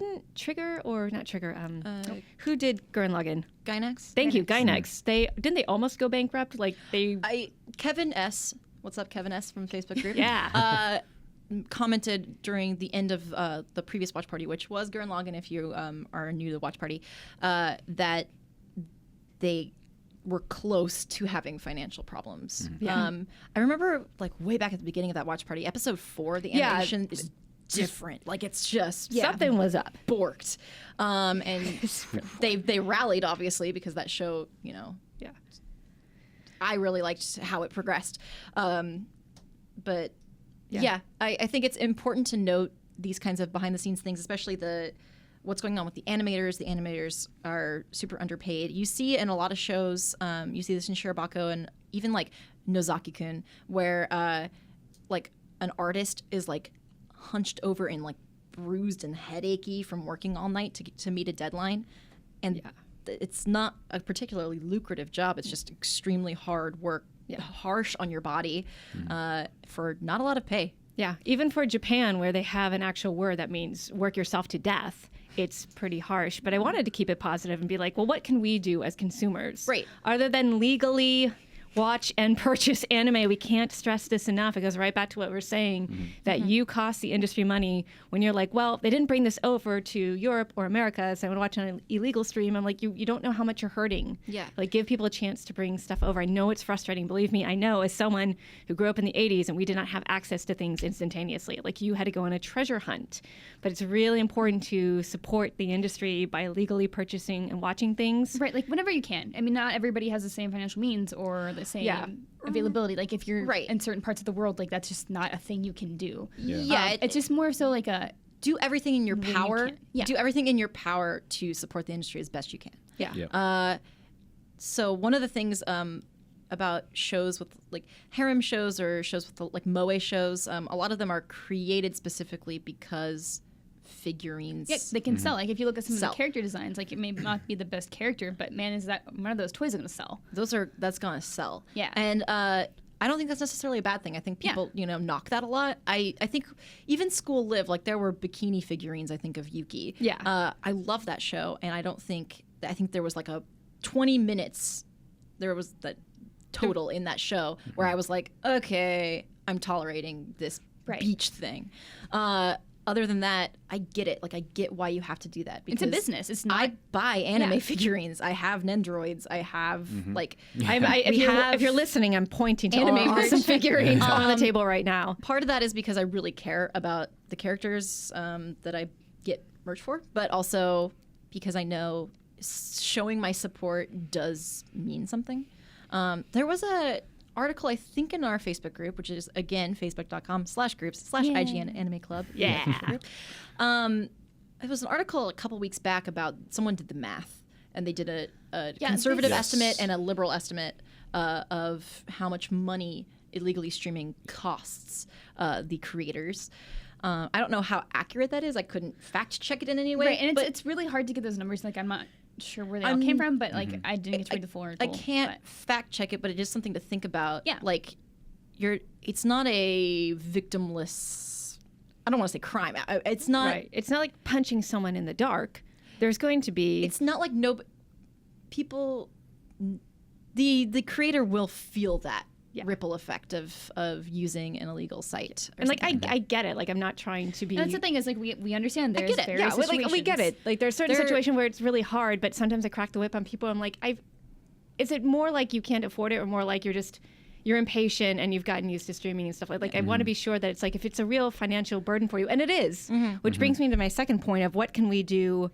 did Gurren Lagann? Gainax. Thank you, Gainax. Didn't they almost go bankrupt? Kevin S. What's up, Kevin S. from Facebook group? Yeah. Commented during the end of the previous watch party, which was Gurren Lagann, if you are new to the watch party, that they were close to having financial problems. I remember like way back at the beginning of that watch party, episode 4, the animation is different. Like it's just something was up. Borked. And they rallied obviously because that show, I really liked how it progressed. But I think it's important to note these kinds of behind the scenes things, especially what's going on with the animators. The animators are super underpaid. You see in a lot of shows, you see this in Shirobako and even like Nozaki-kun, where like an artist is like hunched over and like bruised and headachy from working all night to meet a deadline. And it's not a particularly lucrative job. It's just extremely hard work. Harsh on your body for not a lot of pay. Yeah, even for Japan, where they have an actual word that means work yourself to death, it's pretty harsh. But I wanted to keep it positive and be like, well, what can we do as consumers? Right. Other than legally watch and purchase anime. We can't stress this enough. It goes right back to what we're saying, that you cost the industry money when you're like, well, they didn't bring this over to Europe or America, so I'm gonna watch on an illegal stream. I'm like, you don't know how much you're hurting. Yeah. Like, give people a chance to bring stuff over. I know it's frustrating. Believe me, I know, as someone who grew up in the 80s and we did not have access to things instantaneously. Like, you had to go on a treasure hunt. But it's really important to support the industry by legally purchasing and watching things. Right, like whenever you can. I mean, not everybody has the same financial means or the same availability. Like, if you're in certain parts of the world, like, that's just not a thing you can do. It's just more so like a do everything in your power. Yeah. Do everything in your power to support the industry as best you can. Yeah. So one of the things about shows with like harem shows or shows with like moe shows, a lot of them are created specifically because figurines. Yeah, they can sell. Like, if you look at some of the character designs, like, it may not be the best character, but man, is that one of those toys going to sell? That's gonna sell. Yeah. And I don't think that's necessarily a bad thing. I think people, knock that a lot. I think even School Live, like, there were bikini figurines, I think, of Yuki. Yeah. I love that show, and I think there was like a 20 minutes, there was the total in that show where I was like, okay, I'm tolerating this beach thing. Other than that, I get it. Like, I get why you have to do that. Because it's a business. It's not. I buy anime figurines. I have Nendoroids. I have If you're listening, I'm pointing to anime awesome figurines on the table right now. Part of that is because I really care about the characters that I get merch for, but also because I know showing my support does mean something. There was a article, I think, in our Facebook group, which is, again, facebook.com/groups/IGN Anime Club. Yeah. It was an article a couple weeks back about someone did the math, and they did a conservative estimate and a liberal estimate of how much money illegally streaming costs the creators. I don't know how accurate that is. I couldn't fact check it in any way. Right, and it's really hard to get those numbers. Like, I'm not sure where they all came from, but like, I didn't get to read the full article. I can't fact check it, but it is something to think about. Yeah. Like, it's not a victimless, I don't want to say crime. It's not. Right. It's not like punching someone in the dark. There's going to be. It's not like people. The creator will feel that ripple effect of using an illegal site. And like, I get it. Like, I'm not trying to be. And that's the thing is, like, we understand there's various situations. situations. We get it. Like, there's certain situations where it's really hard, but sometimes I crack the whip on people. I'm like, is it more like you can't afford it, or more like you're impatient and you've gotten used to streaming and stuff like I want to be sure that it's like, if it's a real financial burden for you, and it is, which brings me to my second point of what can we do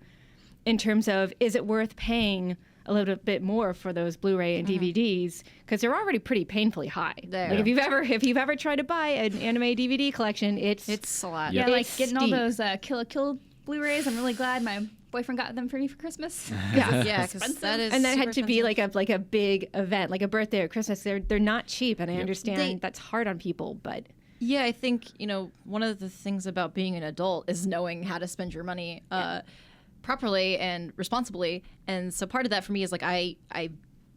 in terms of, is it worth paying a little bit more for those Blu-ray and DVDs, because they're already pretty painfully high. Like, if you've ever tried to buy an anime DVD collection, it's a lot. Yeah, like getting all those Kill la Kill Blu-rays. I'm really glad my boyfriend got them for me for Christmas. Yeah, because that is. And that had to be like a big event, like a birthday or Christmas. They're not cheap, and I understand that's hard on people, but. Yeah, I think one of the things about being an adult is knowing how to spend your money. Properly and responsibly, and so part of that for me is like I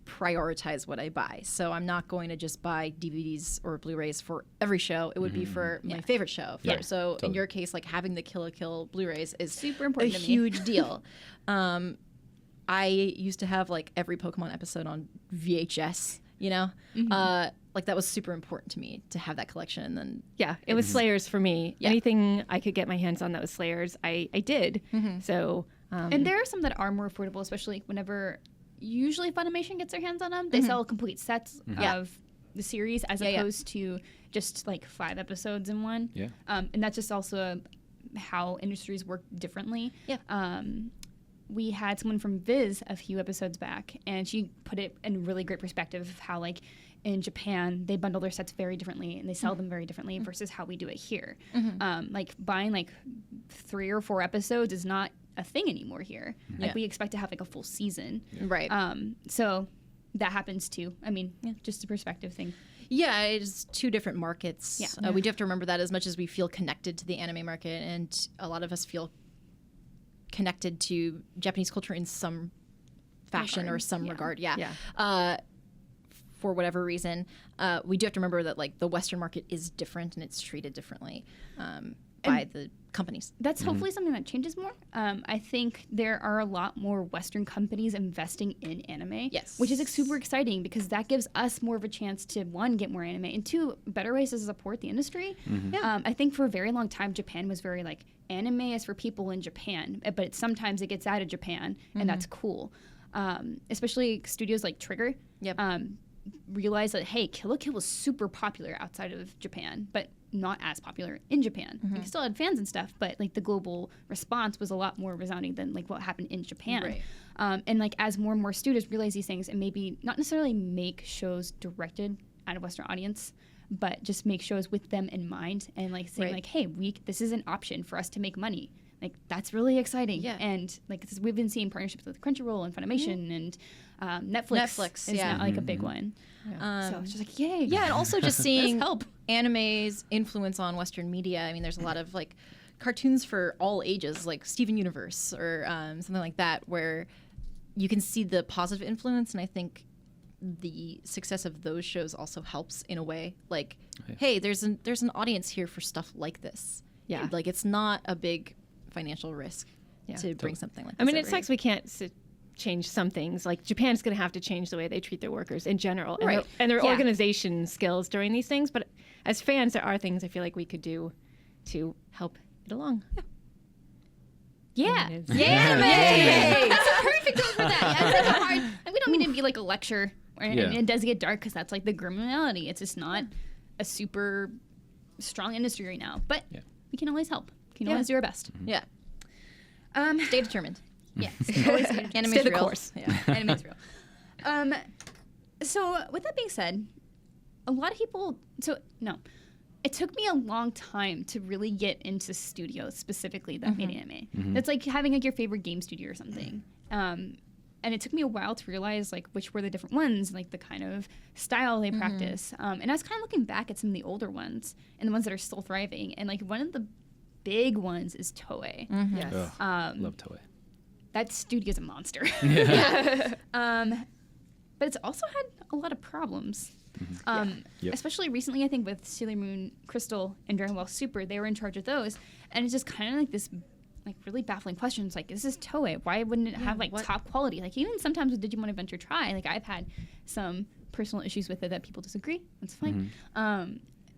prioritize what I buy. So I'm not going to just buy DVDs or Blu-rays for every show. It would be for my favorite show. So in your case, like, having the Kill la Kill Blu-rays is super important a to me. huge deal. I used to have like every Pokemon episode on VHS. Like, that was super important to me to have that collection. And then it was Slayers for me. Anything I could get my hands on that was Slayers, I did. So. And there are some that are more affordable, especially whenever usually Funimation gets their hands on them. They sell complete sets of the series as opposed to just like 5 episodes in one. Yeah. And that's just also how industries work differently. Yeah. We had someone from Viz a few episodes back, and she put it in really great perspective of how, like, in Japan, they bundle their sets very differently and they sell them very differently versus how we do it here. Like, buying like 3 or 4 episodes is not a thing anymore here. Like, we expect to have like a full season. Right. So that happens too. I mean, just a perspective thing. Yeah, it's 2 different markets. Yeah. We do have to remember that, as much as we feel connected to the anime market, and a lot of us feel connected to Japanese culture in some fashion or some regard. For whatever reason, we do have to remember that, like, the Western market is different and it's treated differently. by the companies. That's hopefully something that changes more. I think there are a lot more Western companies investing in anime, Yes. which is super exciting because that gives us more of a chance to, one, get more anime, and two, better ways to support the industry. Yeah. I think for a very long time, Japan was very like, anime is for people in Japan, but sometimes it gets out of Japan, and that's cool. Especially studios like Trigger realize that, hey, Kill la Kill was super popular outside of Japan, but not as popular in Japan. It still had fans and stuff, but like the global response was a lot more resounding than like what happened in Japan. Right. And like as more and more studios realize these things and maybe not necessarily make shows directed at a Western audience, but just make shows with them in mind and like saying like, hey, this is an option for us to make money. Like that's really exciting. Yeah. And like we've been seeing partnerships with Crunchyroll and Funimation and Netflix is now like a big one. So it's just like, yay. Yeah, and also just seeing help. anime's influence on Western media. I mean, there's a lot of like cartoons for all ages, like Steven Universe or something like that, where you can see the positive influence. And I think the success of those shows also helps in a way. Like, hey, there's an audience here for stuff like this. Yeah. Like it's not a big financial risk to bring something like this. I mean, it over sucks here. we can't change some things. Like Japan's going to have to change the way they treat their workers in general and their organization skills during these things. But as fans, there are things I feel like we could do to help it along. Yeah. Anime. That's a perfect word for that. Yeah, it's like a hard, and we don't mean to be like a lecture, and it does get dark because that's like the grim reality. It's just not a super strong industry right now, but we can always help. We can always do our best. Yeah. Stay determined. Yeah. Always Anime's Stay the real. course. Yeah. Anime's real. So with that being said, a lot of people. It took me a long time to really get into studios specifically that made anime. It's like having like your favorite game studio or something. And it took me a while to realize like which were the different ones, like the kind of style they practice. And I was kind of looking back at some of the older ones and the ones that are still thriving. And like one of the big ones is Toei. Yes. Love Toei. That studio's a monster. But it's also had a lot of problems. Especially recently, I think with Sailor Moon Crystal and Dragon Ball Super, they were in charge of those. And it's just kind of like this like really baffling questions like, this is Toei. Why wouldn't it have like top quality? Like even sometimes with Digimon Adventure Tri, like I've had some personal issues with it that people disagree. That's fine.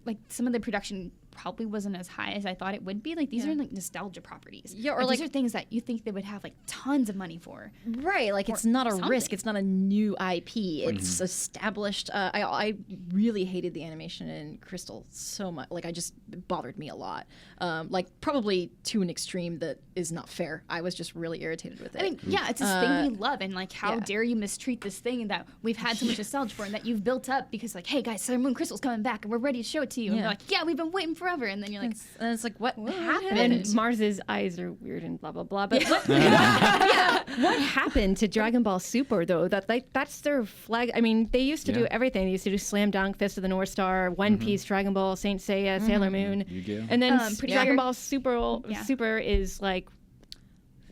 Like some of the production probably wasn't as high as I thought it would be. Like these are like nostalgia properties. Yeah, or like these are things that you think they would have like tons of money for. Right, like it's not a risk. It's not a new IP. It's established. I really hated the animation in Crystal so much. Like it bothered me a lot. Like probably to an extreme that is not fair. I was just really irritated with it. I mean, it's this thing we love, and like how dare you mistreat this thing that we've had so much nostalgia for and that you've built up because like, hey guys, Sailor Moon Crystal's coming back and we're ready to show it to you. And you're like, yeah, we've been waiting forever. And then you're like, and it's like, what happened? And Mars's eyes are weird and blah blah blah. But what happened to Dragon Ball Super though? That's their flag. I mean, they used to do everything. They used to do Slam Dunk, Fist of the North Star, One Piece, Dragon Ball, Saint Seiya, Sailor Moon, Yu-Gi-Oh. and then Pretty Dragon Sure. Ball Super is like.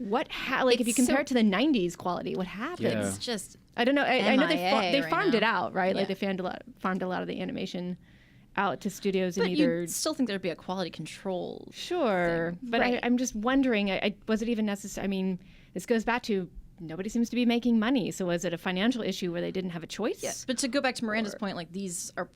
Like if you compare it to the '90s quality, what happened? Yeah. It's just I don't know. I know they right farmed now. it out, right? Yeah. Like they farmed a lot of the animation out to studios but and either. you still think there'd be a quality control. Sure, but I'm just wondering. Was it even necessary? I mean, this goes back to nobody seems to be making money. So was it a financial issue where they didn't have a choice? Yeah, but to go back to Miranda's point, like these are.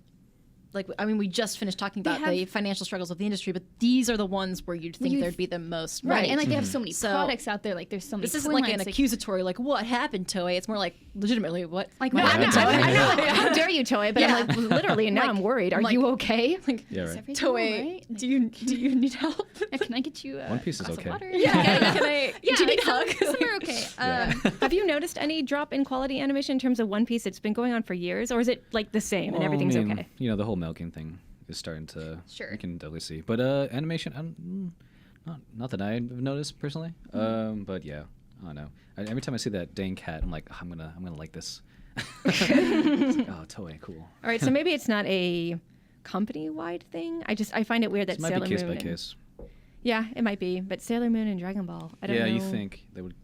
Like, I mean, we just finished talking about the financial struggles of the industry, but these are the ones where you'd think there'd be the most money. right. And like they have so many products out there. Like there's so many. This isn't toy like an lines, accusatory, like, what happened, Toei? It's more like, legitimately, what Like, what no, happened, I'm Toei? not- I know. How dare you, Toei? But I'm like, literally, and now I'm worried. Are you okay? Like, Yeah, Is right. everything all Toei, right? Like, do you need help? can I get you a One Piece is glass of okay. water? Can I? Yeah, do you need a like, hug? some are okay. Have you noticed any drop in quality animation in terms of One Piece? It's been going on for years, or is it like the same and everything's okay? You know, the whole milking thing is starting to. Sure. You can definitely see, but animation, not that I've noticed personally. But yeah, I don't know. Every time I see that dang cat, I'm like, I'm gonna like this. It's like, oh, Toei, cool. All right, so maybe it's not a company-wide thing. I find it weird that It might Sailor be case Moon by case. Yeah, it might be, but Sailor Moon and Dragon Ball, I don't know. Yeah, you think they would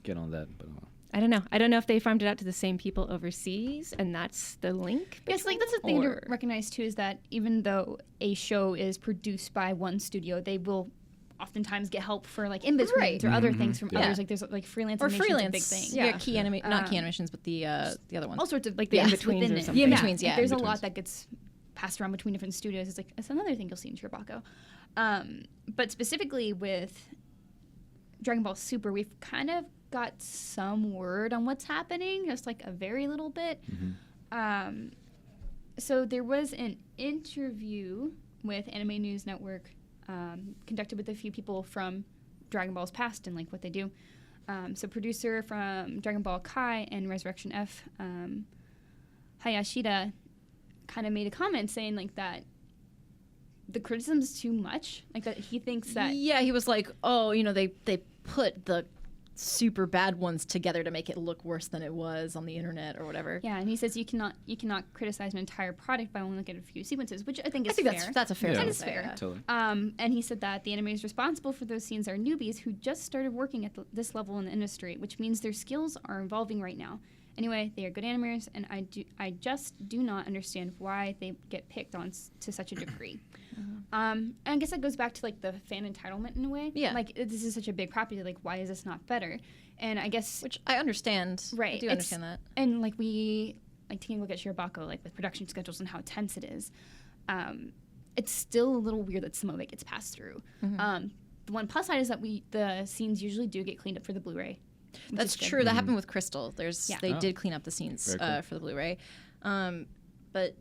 get on that, but. I don't know. I don't know if they farmed it out to the same people overseas, and that's the link. Yes, like that's the thing to recognize too is that even though a show is produced by one studio, they will oftentimes get help for like in betweens or other things from others. Like there's like freelance or animation freelance. is a big thing. Yeah, not key animations, but the other ones. All sorts of like the in-betweens or something. Yeah, in-betweens, Like, there's a In-betweens. lot that gets passed around between different studios. It's like it's another thing you'll see in Shirobako. But specifically with Dragon Ball Super, we've kind of got some word on what's happening, just like a very little bit. So there was an interview with Anime News Network conducted with a few people from Dragon Ball's past and like what they do. So producer from Dragon Ball Kai and Resurrection F, Hayashida, kind of made a comment saying like that the criticism's too much, like that he thinks that he was like, oh, you know, they put the super bad ones together to make it look worse than it was on the internet or whatever. Yeah, and he says you cannot criticize an entire product by only looking at a few sequences, which I think is fair. fair. That's a fair. Yeah. thing That to is say, fair. yeah. Totally. And he said that the animators responsible for those scenes are newbies who just started working at this level in the industry, which means their skills are evolving right now. Anyway, they are good animators, and I just do not understand why they get picked on to such a degree. And I guess that goes back to like the fan entitlement in a way. Yeah. Like this is such a big property. Like why is this not better? And I guess Which I understand. right. I do it's- understand that. And like we taking a look at Shirobako, like with production schedules and how tense it is. It's still a little weird that some of it gets passed through. The one plus side is that the scenes usually do get cleaned up for the Blu-ray. which That's is good. true. That happened with Crystal. They Oh. did clean up the scenes Very cool. for the Blu-ray. But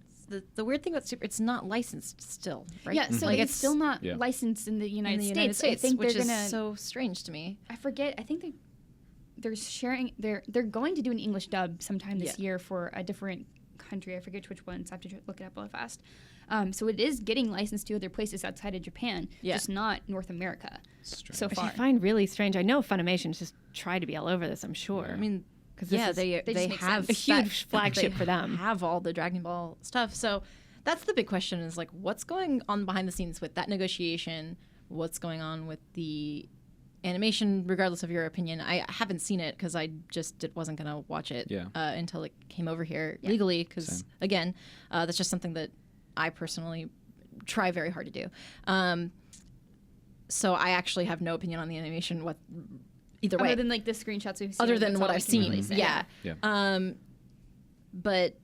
the weird thing about Super, it's not licensed still, right? Yeah, so Like, it's still not Yeah. licensed in the in United the States. United So I States, think which they're is gonna. so strange to me. I forget. I think they're sharing. They're going to do an English dub sometime this year for a different country. I forget which one. So I have to look it up real fast. So it is getting licensed to other places outside of Japan, just not North America Strange. so Which far. I find really strange. I know Funimation's just tried to be all over this, I'm sure. Yeah. I mean, 'Cause this is- they just make have sense. A huge flagship they for them. Have all the Dragon Ball stuff. So that's the big question: is like, what's going on behind the scenes with that negotiation? What's going on with the animation? Regardless of your opinion, I haven't seen it because I just wasn't gonna watch it until it came over here legally. Because Same. again, that's just something that I personally try very hard to do. So I actually have no opinion on the animation. Either way, Other than like the screenshots we've seen. other than that's what all I've we can seen. really say. Yeah. Yeah. But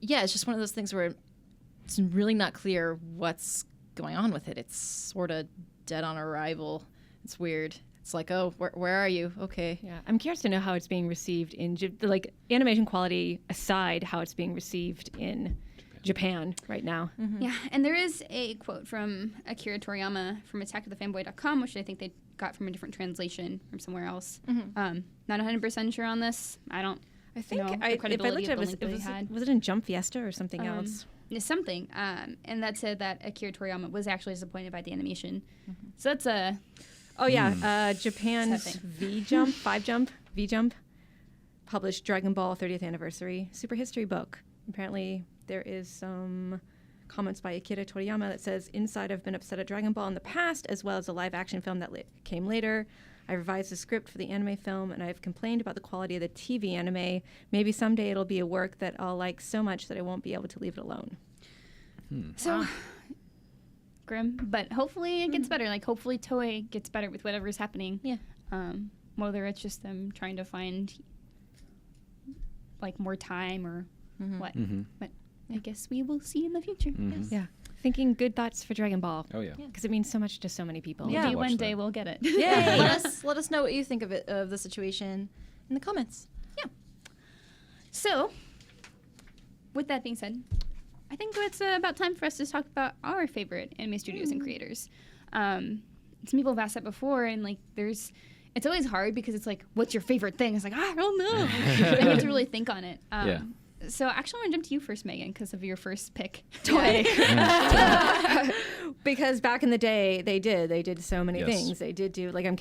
yeah, it's just one of those things where it's really not clear what's going on with it. It's sort of dead on arrival. It's weird. It's like, oh, where are you? Okay. Yeah, I'm curious to know how it's being received in like animation quality aside, how it's being received in Japan right now. Yeah, and there is a quote from Akira Toriyama from attackofthefamboy.com, which I think they got from a different translation from somewhere else. Not 100% sure on this. I don't I think know the if I credibility looked at of the it, link that they was, had. was it in Jump Fiesta or something else? It's something. And that said that Akira Toriyama was actually disappointed by the animation. So that's a... Oh yeah, Japan's Sad V Jump published Dragon Ball 30th Anniversary Super History book. Apparently there is some comments by Akira Toriyama that says, inside I've been upset at Dragon Ball in the past, as well as a live action film that came later. I revised the script for the anime film, and I've complained about the quality of the TV anime. Maybe someday it'll be a work that I'll like so much that I won't be able to leave it alone. So... grim, but hopefully it gets better. Like, hopefully Toei gets better with whatever's happening. Yeah. Whether it's just them trying to find, like, more time or what. But I guess we will see in the future. Yes. Yeah. Thinking good thoughts for Dragon Ball. Oh yeah. Because it means so much to so many people. Maybe Yeah. Watch one day that. we'll get it. Yeah. let us know what you think of the situation in the comments. So, with that being said, I think it's about time for us to talk about our favorite anime studios and creators. Some people have asked that before, and like, it's always hard because it's like, what's your favorite thing? It's like, I don't know. I need to really think on it. Yeah. So actually, I want to jump to you first, Megan, because of your first pick. Toei. Because back in the day, they did so many Yes. things. They did do, like, I'm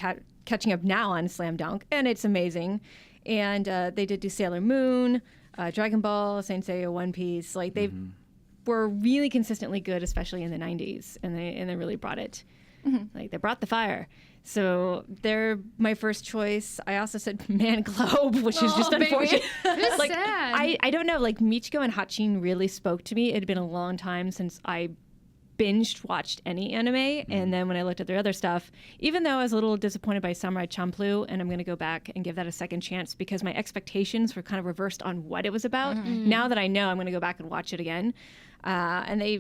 catching up now on Slam Dunk, and it's amazing. And they did do Sailor Moon, Dragon Ball, Saint Seiya, One Piece. Like, they were really consistently good, especially in the 90s, and they really brought it. Like, they brought the fire. So they're my first choice. I also said Man Globe, which is just unfortunate. It's Like, sad. I don't know, like, Michiko and Hachin really spoke to me. It had been a long time since I binged watched any anime, and then when I looked at their other stuff, even though I was a little disappointed by Samurai Champloo, and I'm going to go back and give that a second chance because my expectations were kind of reversed on what it was about. Now that I know, I'm going to go back and watch it again. And they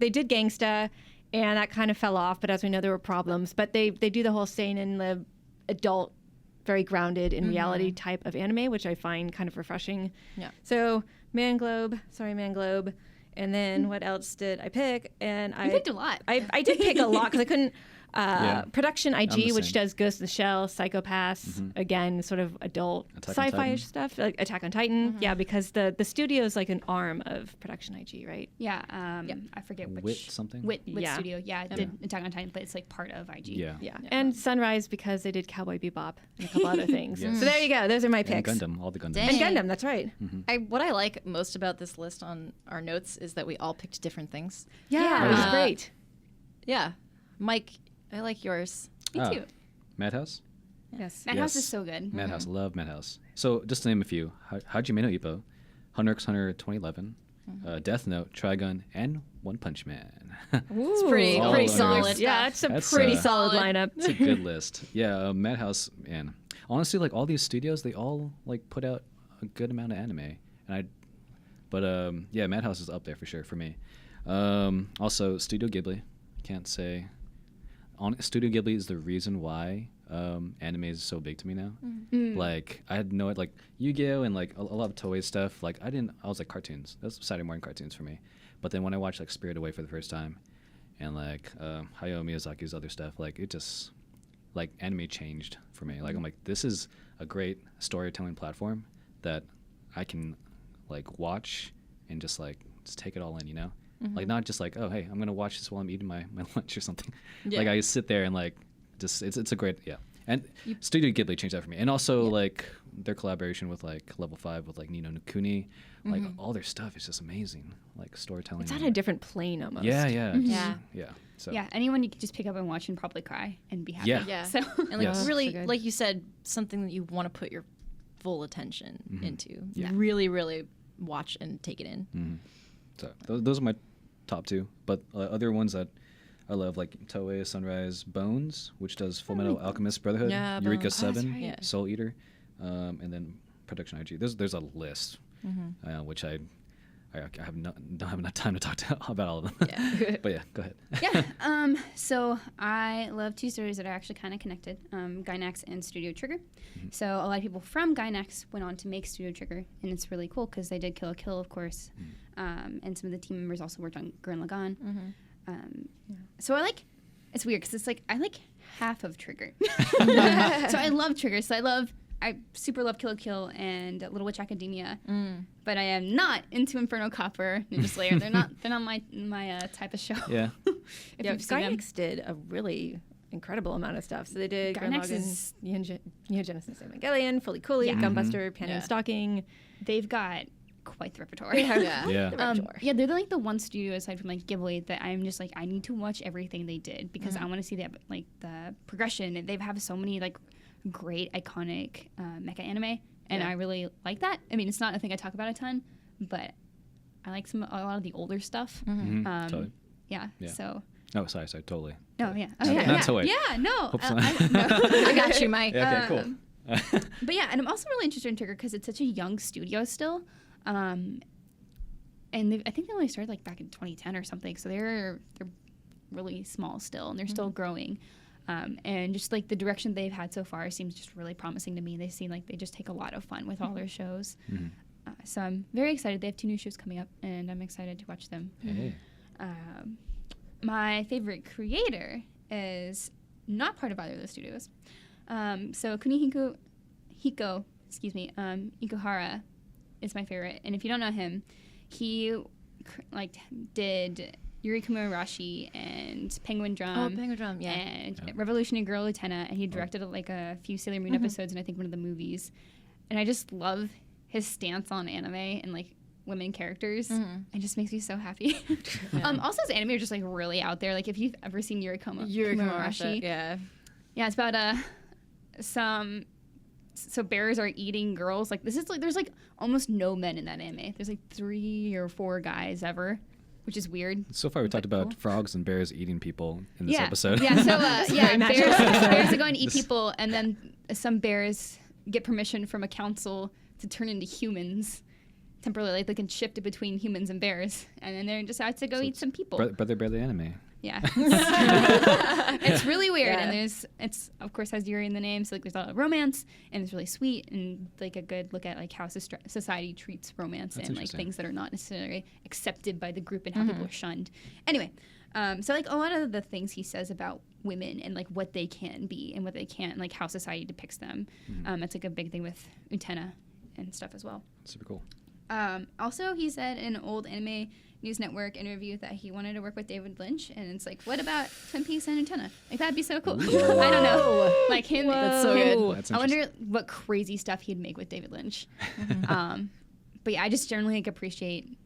did Gangsta, and that kind of fell off. But as we know, there were problems. But they do the whole seinen, the adult, very grounded in reality type of anime, which I find kind of refreshing. Yeah. So Man Globe. And then what else did I pick? And I picked a lot. I did pick a lot because I couldn't. Production I'm IG, the which same. does Ghost in the Shell, Psychopaths, again, sort of adult Attack on sci-fi Titan. stuff, like Attack on Titan. Yeah, because the studio is like an arm of Production IG, right? Yeah, I forget which. Wit something? Wit Yeah. Studio. Yeah, it did Attack on Titan, but it's like part of IG. Yeah. Yeah. And Sunrise because they did Cowboy Bebop and a couple other things. Yes. So there you go. Those are my And picks. Gundam, all the Gundams. Dang. And Gundam, that's right. What I like most about this list on our notes is that we all picked different things. Yeah, it was great. Yeah. Mike, I like yours. Me Ah. too. Madhouse? Yes. Madhouse Yes. is so good. Madhouse, love Madhouse. So just to name a few: Hajime no Ippo, Hunter x Hunter 2011, Death Note, Trigun, and One Punch Man. It's pretty All pretty of solid. those. Yeah, it's a That's, pretty uh, solid lineup. It's a good list. Yeah, Madhouse, man. Honestly, like all these studios, they all like put out a good amount of anime, and yeah, Madhouse is up there for sure for me. Also, Studio Ghibli, can't say. Studio Ghibli is the reason why anime is so big to me now. Like I had no like Yu-Gi-Oh and like a lot of Toei stuff. Like I was like cartoons. That's Saturday morning cartoons for me. But then when I watched like Spirit Away for the first time, and like Hayao Miyazaki's other stuff, like it just like anime changed for me. Like I'm like, this is a great storytelling platform that I can like watch and just take it all in, you know? Like not just like, oh hey, I'm gonna watch this while I'm eating my lunch or something. Yeah. Like I sit there and like just it's a great And Studio Ghibli changed that for me. And also like their collaboration with like Level 5 with like Ni no Kuni, like all their stuff is just amazing. Like storytelling. It's on a different plane almost. Yeah. Yeah. Yeah. So Yeah, anyone you could just pick up and watch and probably cry and be happy. Yeah. Yeah. So And like Yes. really, So good. like you said, something that you want to put your full attention into. Yeah. Really, really watch and take it in. So those are my top two. But other ones that I love, like Toei Sunrise Bones, which does Fullmetal Alchemist Brotherhood, Yeah, Eureka Bones. Oh, that's 7, right. Yeah. Soul Eater, and then Production IG. There's a list, which I don't have enough time to talk about all of them. Yeah. But yeah, go ahead. yeah. So I love two stories that are actually kind of connected, Gainax and Studio Trigger. So a lot of people from Gainax went on to make Studio Trigger, and it's really cool because they did Kill la Kill, of course, and some of the team members also worked on Gurren Lagann. So it's weird because it's like I like half of Trigger. So I love Trigger. So I super love Kill la Kill and Little Witch Academia, but I am not into Inferno Copper, Ninja Slayer. They're not my type of show. Yeah. If Yeah, you've seen them. Gainax did a really incredible amount of stuff. So they did Gurren Gainax Lagann, is- Neon Genesis Evangelion, Fully Cooley, Yeah. Gunbuster, Panty Yeah. and Stocking. They've got quite the repertoire. Yeah. Yeah. Yeah, they're like the one studio aside from like Ghibli that I'm just like I need to watch everything they did because I want to see that like the progression. They have so many like great iconic mecha anime, and Yeah. I really like that. I mean, it's not a thing I talk about a ton, but I like a lot of the older stuff. Totally. Yeah. Yeah. So. Oh, sorry. Totally. Oh yeah. Oh, Not- yeah. not yeah. Toei. Yeah. No. Hope so. no. I got you, Mike. Yeah, okay, cool. But yeah, and I'm also really interested in Trigger because it's such a young studio still, and I think they only started like back in 2010 or something. So they're really small still, and they're still growing. And just like the direction they've had so far seems just really promising to me. They seem like they just take a lot of fun with all their shows. So I'm very excited. They have 2 new shows coming up, and I'm excited to watch them. Hey. My favorite creator is not part of either of those studios. So Kunihiko Ikuhara is my favorite. And if you don't know him, he did Yuri Kumurashi and Penguin Drum. Penguin Drum, yeah. And Revolutionary Girl Lieutenant. And he directed like a few Sailor Moon episodes and I think one of the movies. And I just love his stance on anime and like women characters. It just makes me so happy. Also, his anime are just like really out there. Like if you've ever seen Yuri Kumurashi, Yeah. yeah, it's about so bears are eating girls. Like this is like there's like almost no men in that anime. There's like 3 or 4 guys ever. which is weird. So far, we talked about frogs and bears eating people in this episode. Yeah, so bears are going to eat people, and then some bears get permission from a council to turn into humans temporarily. Like they can shift it between humans and bears, and then they decide to go eat some people. Brother Bear the anime. Yeah. It's really weird, and it's of course has Yuri in the name, so like there's a lot of romance, and it's really sweet, and like a good look at like how society treats romance and like things that are not necessarily accepted by the group and how people are shunned. Anyway, so like a lot of the things he says about women and like what they can be and what they can't, and like how society depicts them, it's like a big thing with Utena and stuff as well. Super cool. Also, he said in an old Anime News Network interview that he wanted to work with David Lynch, and it's like, what about Twin Peaks and Utena? Like, that'd be so cool. I don't know. Like him. That's so good. That's I wonder what crazy stuff he'd make with David Lynch. But yeah, I just generally like appreciate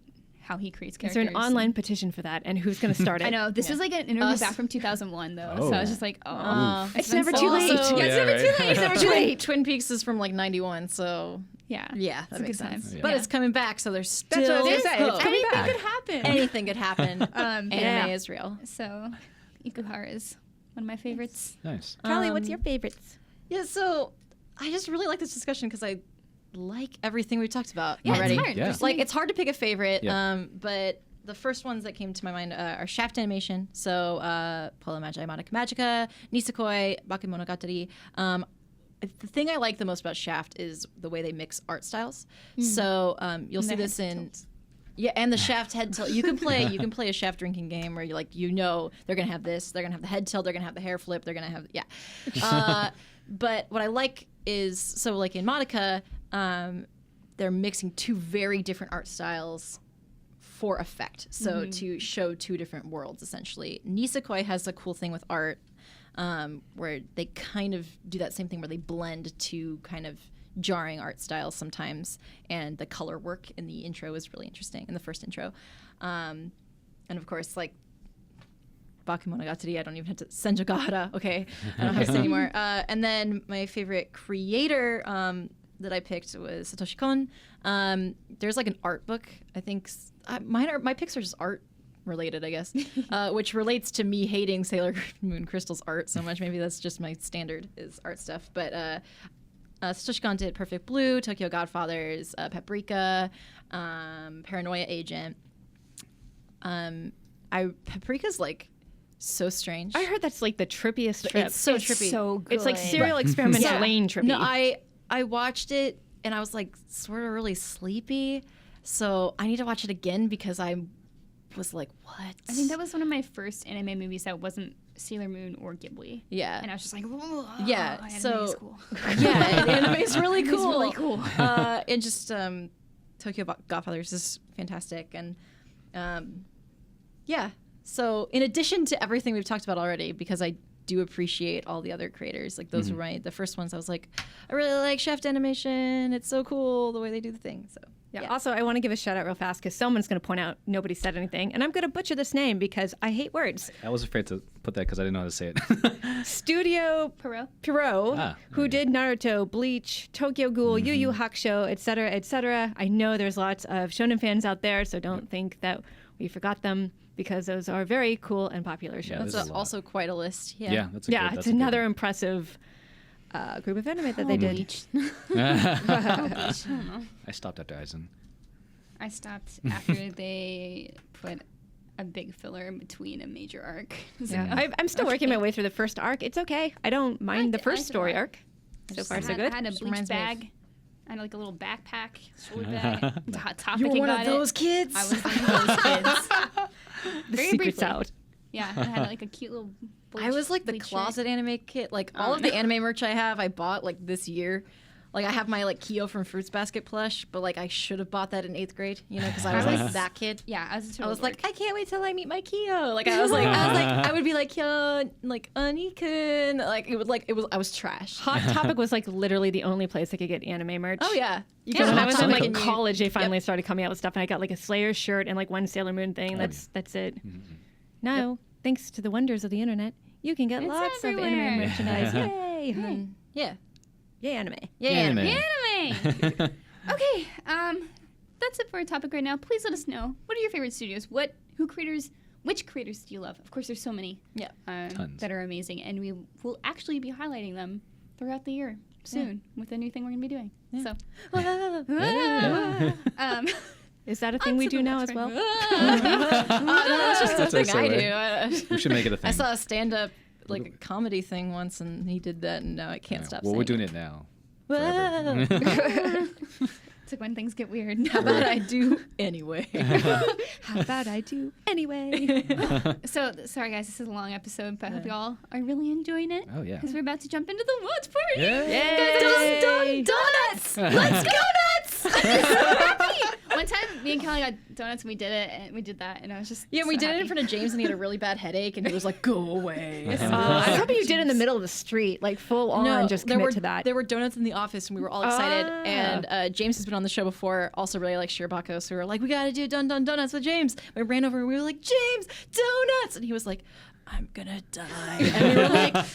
how he creates Is characters. there an online petition for that, and who's going to start it? I know. This was like an interview back from 2001, though. So I was just like, it's never too late. Also, Yeah, it's never too late. It's never too late. Twin Peaks is from like 91, so yeah, that it's a makes good time. sense. Yeah. But it's coming back, so there's That's still what I was gonna say. It's hope. coming Anything back. could happen. Anything could happen. Anime is real. So, Ikuhara is one of my favorites. Nice. Callie, what's your favorites? Yeah, so I just really like this discussion because I like everything we've talked about Yeah, already. it's hard. Yeah. There's Like so it's hard to pick a favorite, Yeah. but the first ones that came to my mind are Shaft Animation, so Polo Magi Monica Magica, Nisekoi, Bakemonogatari. The thing I like the most about Shaft is the way they mix art styles. So you'll see this in and the Shaft head tilt. You can play a Shaft drinking game where you know they're gonna have this, they're gonna have the head tilt, they're gonna have the hair flip, they're gonna have but what I like is so like in Monica, they're mixing two very different art styles for effect. So to show two different worlds essentially. Nisekoi has a cool thing with art. Where they kind of do that same thing where they blend two kind of jarring art styles sometimes, and the color work in the intro is really interesting, in the first intro. And of course, like, Bakemonogatari, I don't even have to, Senjogahara, okay, I don't have to say anymore. And then my favorite creator that I picked was Satoshi Kon. There's like an art book, I think, my picks are just art related, I guess, which relates to me hating Sailor Moon Crystal's art so much. Maybe that's just my standard is art stuff. But Satoshi Kon did Perfect Blue, Tokyo Godfathers, Paprika, Paranoia Agent. Paprika's like so strange. I heard that's like the trippiest trip. It's so trippy. So good. It's like Serial Experiment Lane trippy. No, I watched it and I was like sort of really sleepy. So I need to watch it again because I was like, what? I think that was one of my first anime movies that wasn't Sailor Moon or Ghibli. Yeah. And I was just like, whoa, Yeah, anime so- is cool. Yeah, anime is really cool. It's really cool. And just Tokyo Godfathers is fantastic. And yeah, so in addition to everything we've talked about already, because I do appreciate all the other creators, like those were the first ones I was like, I really like Shaft Animation. It's so cool the way they do the thing. So Yeah. Also, I want to give a shout out real fast because someone's going to point out nobody said anything, and I'm going to butcher this name because I hate words. I was afraid to put that because I didn't know how to say it. Studio Perot. Pierrot, who did Naruto, Bleach, Tokyo Ghoul, Yu Yu Hakusho, etc., etc. I know there's lots of shonen fans out there, so don't think that we forgot them because those are very cool and popular shows. Yeah, that's there's a lot. also quite a list. Yeah. Yeah, that's a Yeah, good, it's that's a good another one. impressive group of anime that they did. Bleach. I don't know. I stopped after Aizen. I stopped after they put a big filler in between a major arc. So, Yeah. I'm still working my way through the first arc. It's okay. I don't mind the I first did story well. arc. So far, so I good. had a Just Bleach reminds me of- bag. I had like a little backpack, shoulder bag. It's a hot topic. You were and one got of those it. kids. I was one of those kids. The Very secret's briefly. out. Yeah, I had like a cute little. I was like the Bleach shirt. closet anime kid. Like all of the anime merch I have, I bought like this year. Like I have my like Kyo from Fruits Basket plush, but like I should have bought that in 8th grade, you know, because I was like that kid. Yeah, I was. A total I was like, dork. I can't wait till I meet my Kyo. Like I was like, I would be like Kyo, like Anikun. I was trash. Hot Topic was like literally the only place I could get anime merch. Oh yeah, you So go to when I Hot was in Topic like and you- college, they finally started coming out with stuff, and I got like a Slayer shirt and like one Sailor Moon thing. That's it. Now, thanks to the wonders of the internet, you can get It's lots of everywhere. anime merchandise. Yay! And yeah, Yay, anime. yeah, Anime. Anime. Okay, that's it for our topic right now. Please let us know. What are your favorite studios? What which creators do you love? Of course, there's so many Tons. that are amazing, and we will actually be highlighting them throughout the year soon with a new thing we're going to be doing. So, Is that a thing we do now as well? That's just a That's thing so I weird. do. We should make it a thing. I saw a stand-up, like a comedy thing once, and he did that, and now I can't stop Well, saying we're doing it now. Whoa. it's like when things get weird. How about I do anyway? How about I do anyway? So, sorry guys, this is a long episode, but I hope you all are really enjoying it. Oh, yeah. Because we're about to jump into the watch party. Yay! Donuts! Let's go nuts! I'm so happy. One time, me and Kelly got donuts and we did it, and we did that, and I was just Yeah, we so did it in happy. front of James, and he had a really bad headache, and he was like, "Go away." I was hoping you did in the middle of the street, like full on, just commit to that. There were donuts in the office, and we were all excited. And James has been on the show before, also really likes Shirobako, so we were like, "We gotta do donuts with James." We ran over, and we were like, "James, donuts!" And he was like, "I'm gonna die." And we were like,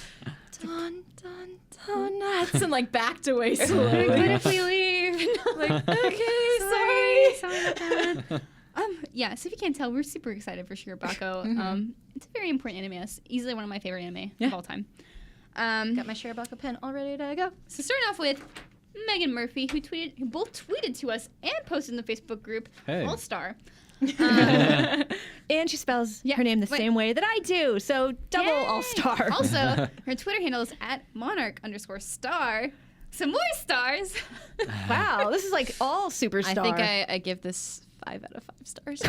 donuts, and like backed away slowly. What if we leave? Like, okay, sorry. Sorry about that. Yeah, so if you can't tell, we're super excited for Shirobako. It's a very important anime. It's easily one of my favorite anime of all time. Got my Shirobako pen all ready to go. So starting off with Megan Murphy, who both tweeted to us and posted in the Facebook group Hey. All Star. And she spells Yeah, her name the wait. same way that I do, so double Yay! all-star. Also, her Twitter handle is @monarch_star. Some more stars. Wow, this is like all superstar. I think I give this 5 out of 5 stars.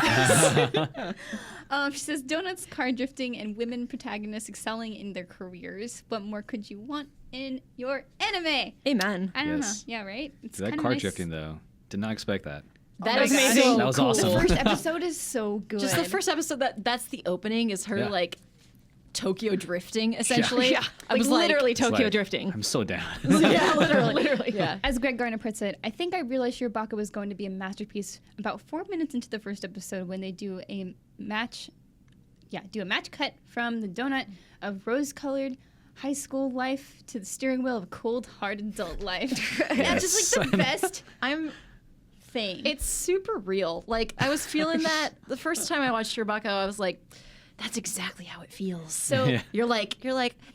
She says, donuts, car drifting, and women protagonists excelling in their careers. What more could you want in your anime? Amen. I don't know. Yes. Yeah, right? It's That kinda car nice. drifting, though. Did not expect that. That my is God. so That was cool. awesome. The first episode is so good. Just the first episode, that's the opening, is her Yeah. like Tokyo drifting, essentially. Yeah, I like was literally It's Tokyo like, drifting. I'm so down. yeah, literally. Yeah. As Greg Garner puts it, I think I realized Shirobako was going to be a masterpiece about 4 minutes into the first episode when they do a match cut from the donut of rose-colored high school life to the steering wheel of cold, hard adult life. That's just like the best thing. It's super real. Like, I was feeling that the first time I watched Shirobako, I was like, that's exactly how it feels. So Yeah. you're like,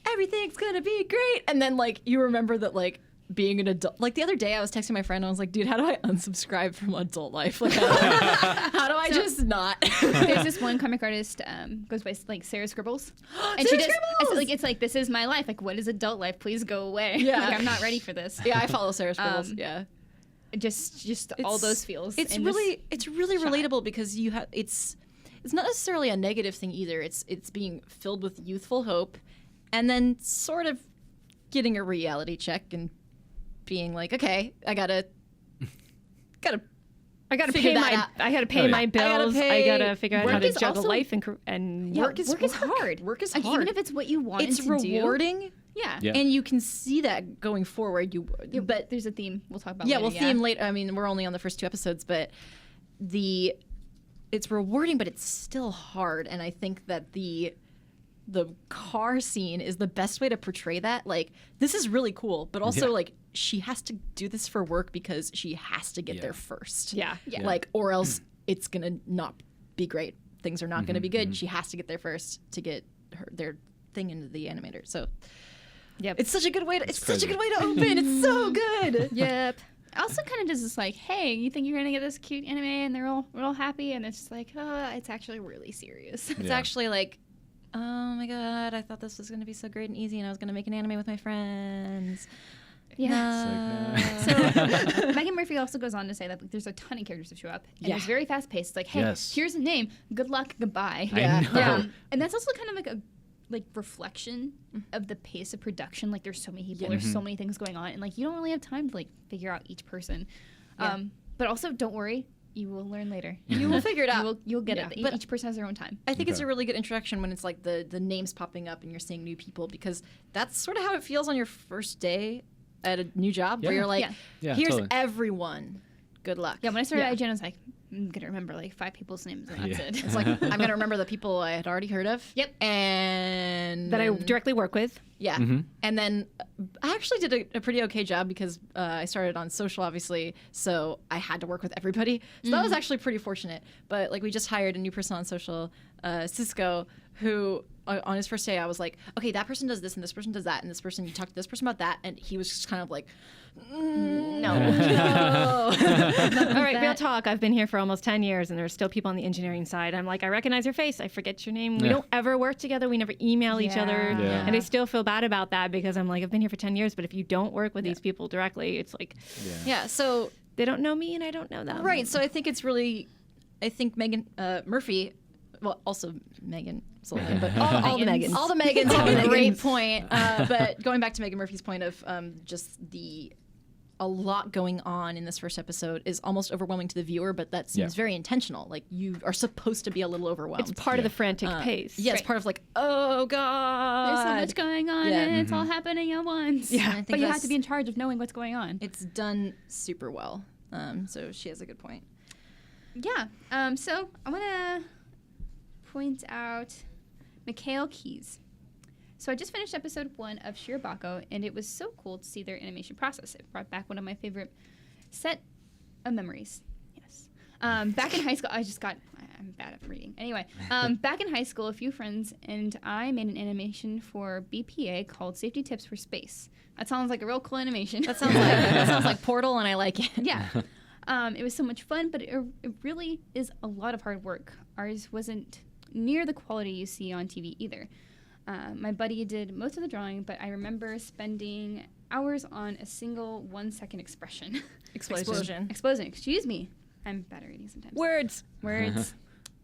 everything's gonna be great. And then like you remember that like being an adult, like the other day I was texting my friend, I was like, dude, how do I unsubscribe from adult life? Like, how do I just not? There's this one comic artist goes by like Sarah Scribbles, and Sarah she does Scribbles! it's like this is my life. Like, what is adult life? Please go away. Yeah. Like, I'm not ready for this. Yeah, I follow Sarah Scribbles. Yeah. Just all those feels. It's in really this really shot. relatable because you have it's not necessarily a negative thing either. It's being filled with youthful hope, and then sort of getting a reality check and being like, okay, I gotta I gotta figure pay that my out. I gotta pay Oh, yeah. my bills. I gotta figure out Work how to is juggle also- life and Yeah, work is hard. Work is like, hard. even if it's what you want It's to do. rewarding, Yeah. Yeah. and you can see that going forward. Yeah, but there's a theme we'll talk about. Yeah, later, we'll theme later. I mean, we're only on the first 2 episodes, but it's rewarding, but it's still hard. And I think that the car scene is the best way to portray that. Like, this is really cool, but also Yeah. like she has to do this for work because she has to get Yeah. there first. Yeah. Yeah. Like, or else it's gonna not be great. Things are not gonna be good. She has to get there first to get their thing into the animator. So. Yep. It's such a good way to. It's such a crazy. good way to open. It's so good. Yep. It also kind of does this like, hey, you think you're gonna get this cute anime, and they're all happy, and it's just like, oh, it's actually really serious. It's Yeah. actually like, oh my god, I thought this was gonna be so great and easy, and I was gonna make an anime with my friends. Yeah. It's like, So Megan Murphy also goes on to say that like, there's a ton of characters to show up, and Yeah. it's very fast paced. It's like, hey, Yes. here's a name, good luck, goodbye. I know. And that's also kind of like a reflection of the pace of production. Like, there's so many people, there's so many things going on, and like you don't really have time to like figure out each person. Yeah. But also, don't worry, you will learn later. You will figure it out. You'll get Yeah. it. But Each person has their own time. I think it's Okay. a really good introduction when it's like the names popping up and you're seeing new people, because that's sort of how it feels on your first day at a new job, where Yeah. you're like, Yeah. Yeah, here's totally. everyone. Good luck. Yeah, when I started IGN, I was like, I'm gonna remember like 5 people's names, and that's it. It's like I'm gonna remember the people I had already heard of. Yep. And That I directly work with. Yeah. Mm-hmm. And then I actually did a pretty okay job because I started on social, obviously, so I had to work with everybody. So that was actually pretty fortunate. But like we just hired a new person on social, Cisco, who on his first day I was like, okay, that person does this and this person does that and this person, you talk to this person about that, and he was just kind of like, no. All right, real talk. I've been here for almost 10 years, and there's still people on the engineering side. I'm like, I recognize your face. I forget your name. We don't ever work together. We never email each other. Yeah. And I still feel bad about that because I'm like, I've been here for 10 years, but if you don't work with these people directly, it's like Yeah, so they don't know me and I don't know them. right. So I think it's really, I think Megan Murphy, well, also Megan Sullivan, but all the Megans. All the Megans have a great point. But going back to Megan Murphy's point of just a lot going on in this first episode is almost overwhelming to the viewer, but that seems very intentional. Like you are supposed to be a little overwhelmed. It's part of the frantic pace. Yeah, it's part of like, oh God. There's so much going on, and it's all happening at once. Yeah, I think but you have that's- to be in charge of knowing what's going on. It's done super well. So she has a good point. Yeah. So I want to point out Mikhail Keys. So I just finished episode 1 of Shirobako, and it was so cool to see their animation process. It brought back one of my favorite set of memories. Yes. Back in high school, I'm bad at reading. Anyway, back in high school, a few friends and I made an animation for BPA called Safety Tips for Space. That sounds like a real cool animation. That sounds like Portal, and I like it. Yeah. It was so much fun, but it really is a lot of hard work. Ours wasn't near the quality you see on TV either. My buddy did most of the drawing, but I remember spending hours on a single 1-second expression. Explosion. Explosion. Excuse me. I'm bad at reading sometimes. Words.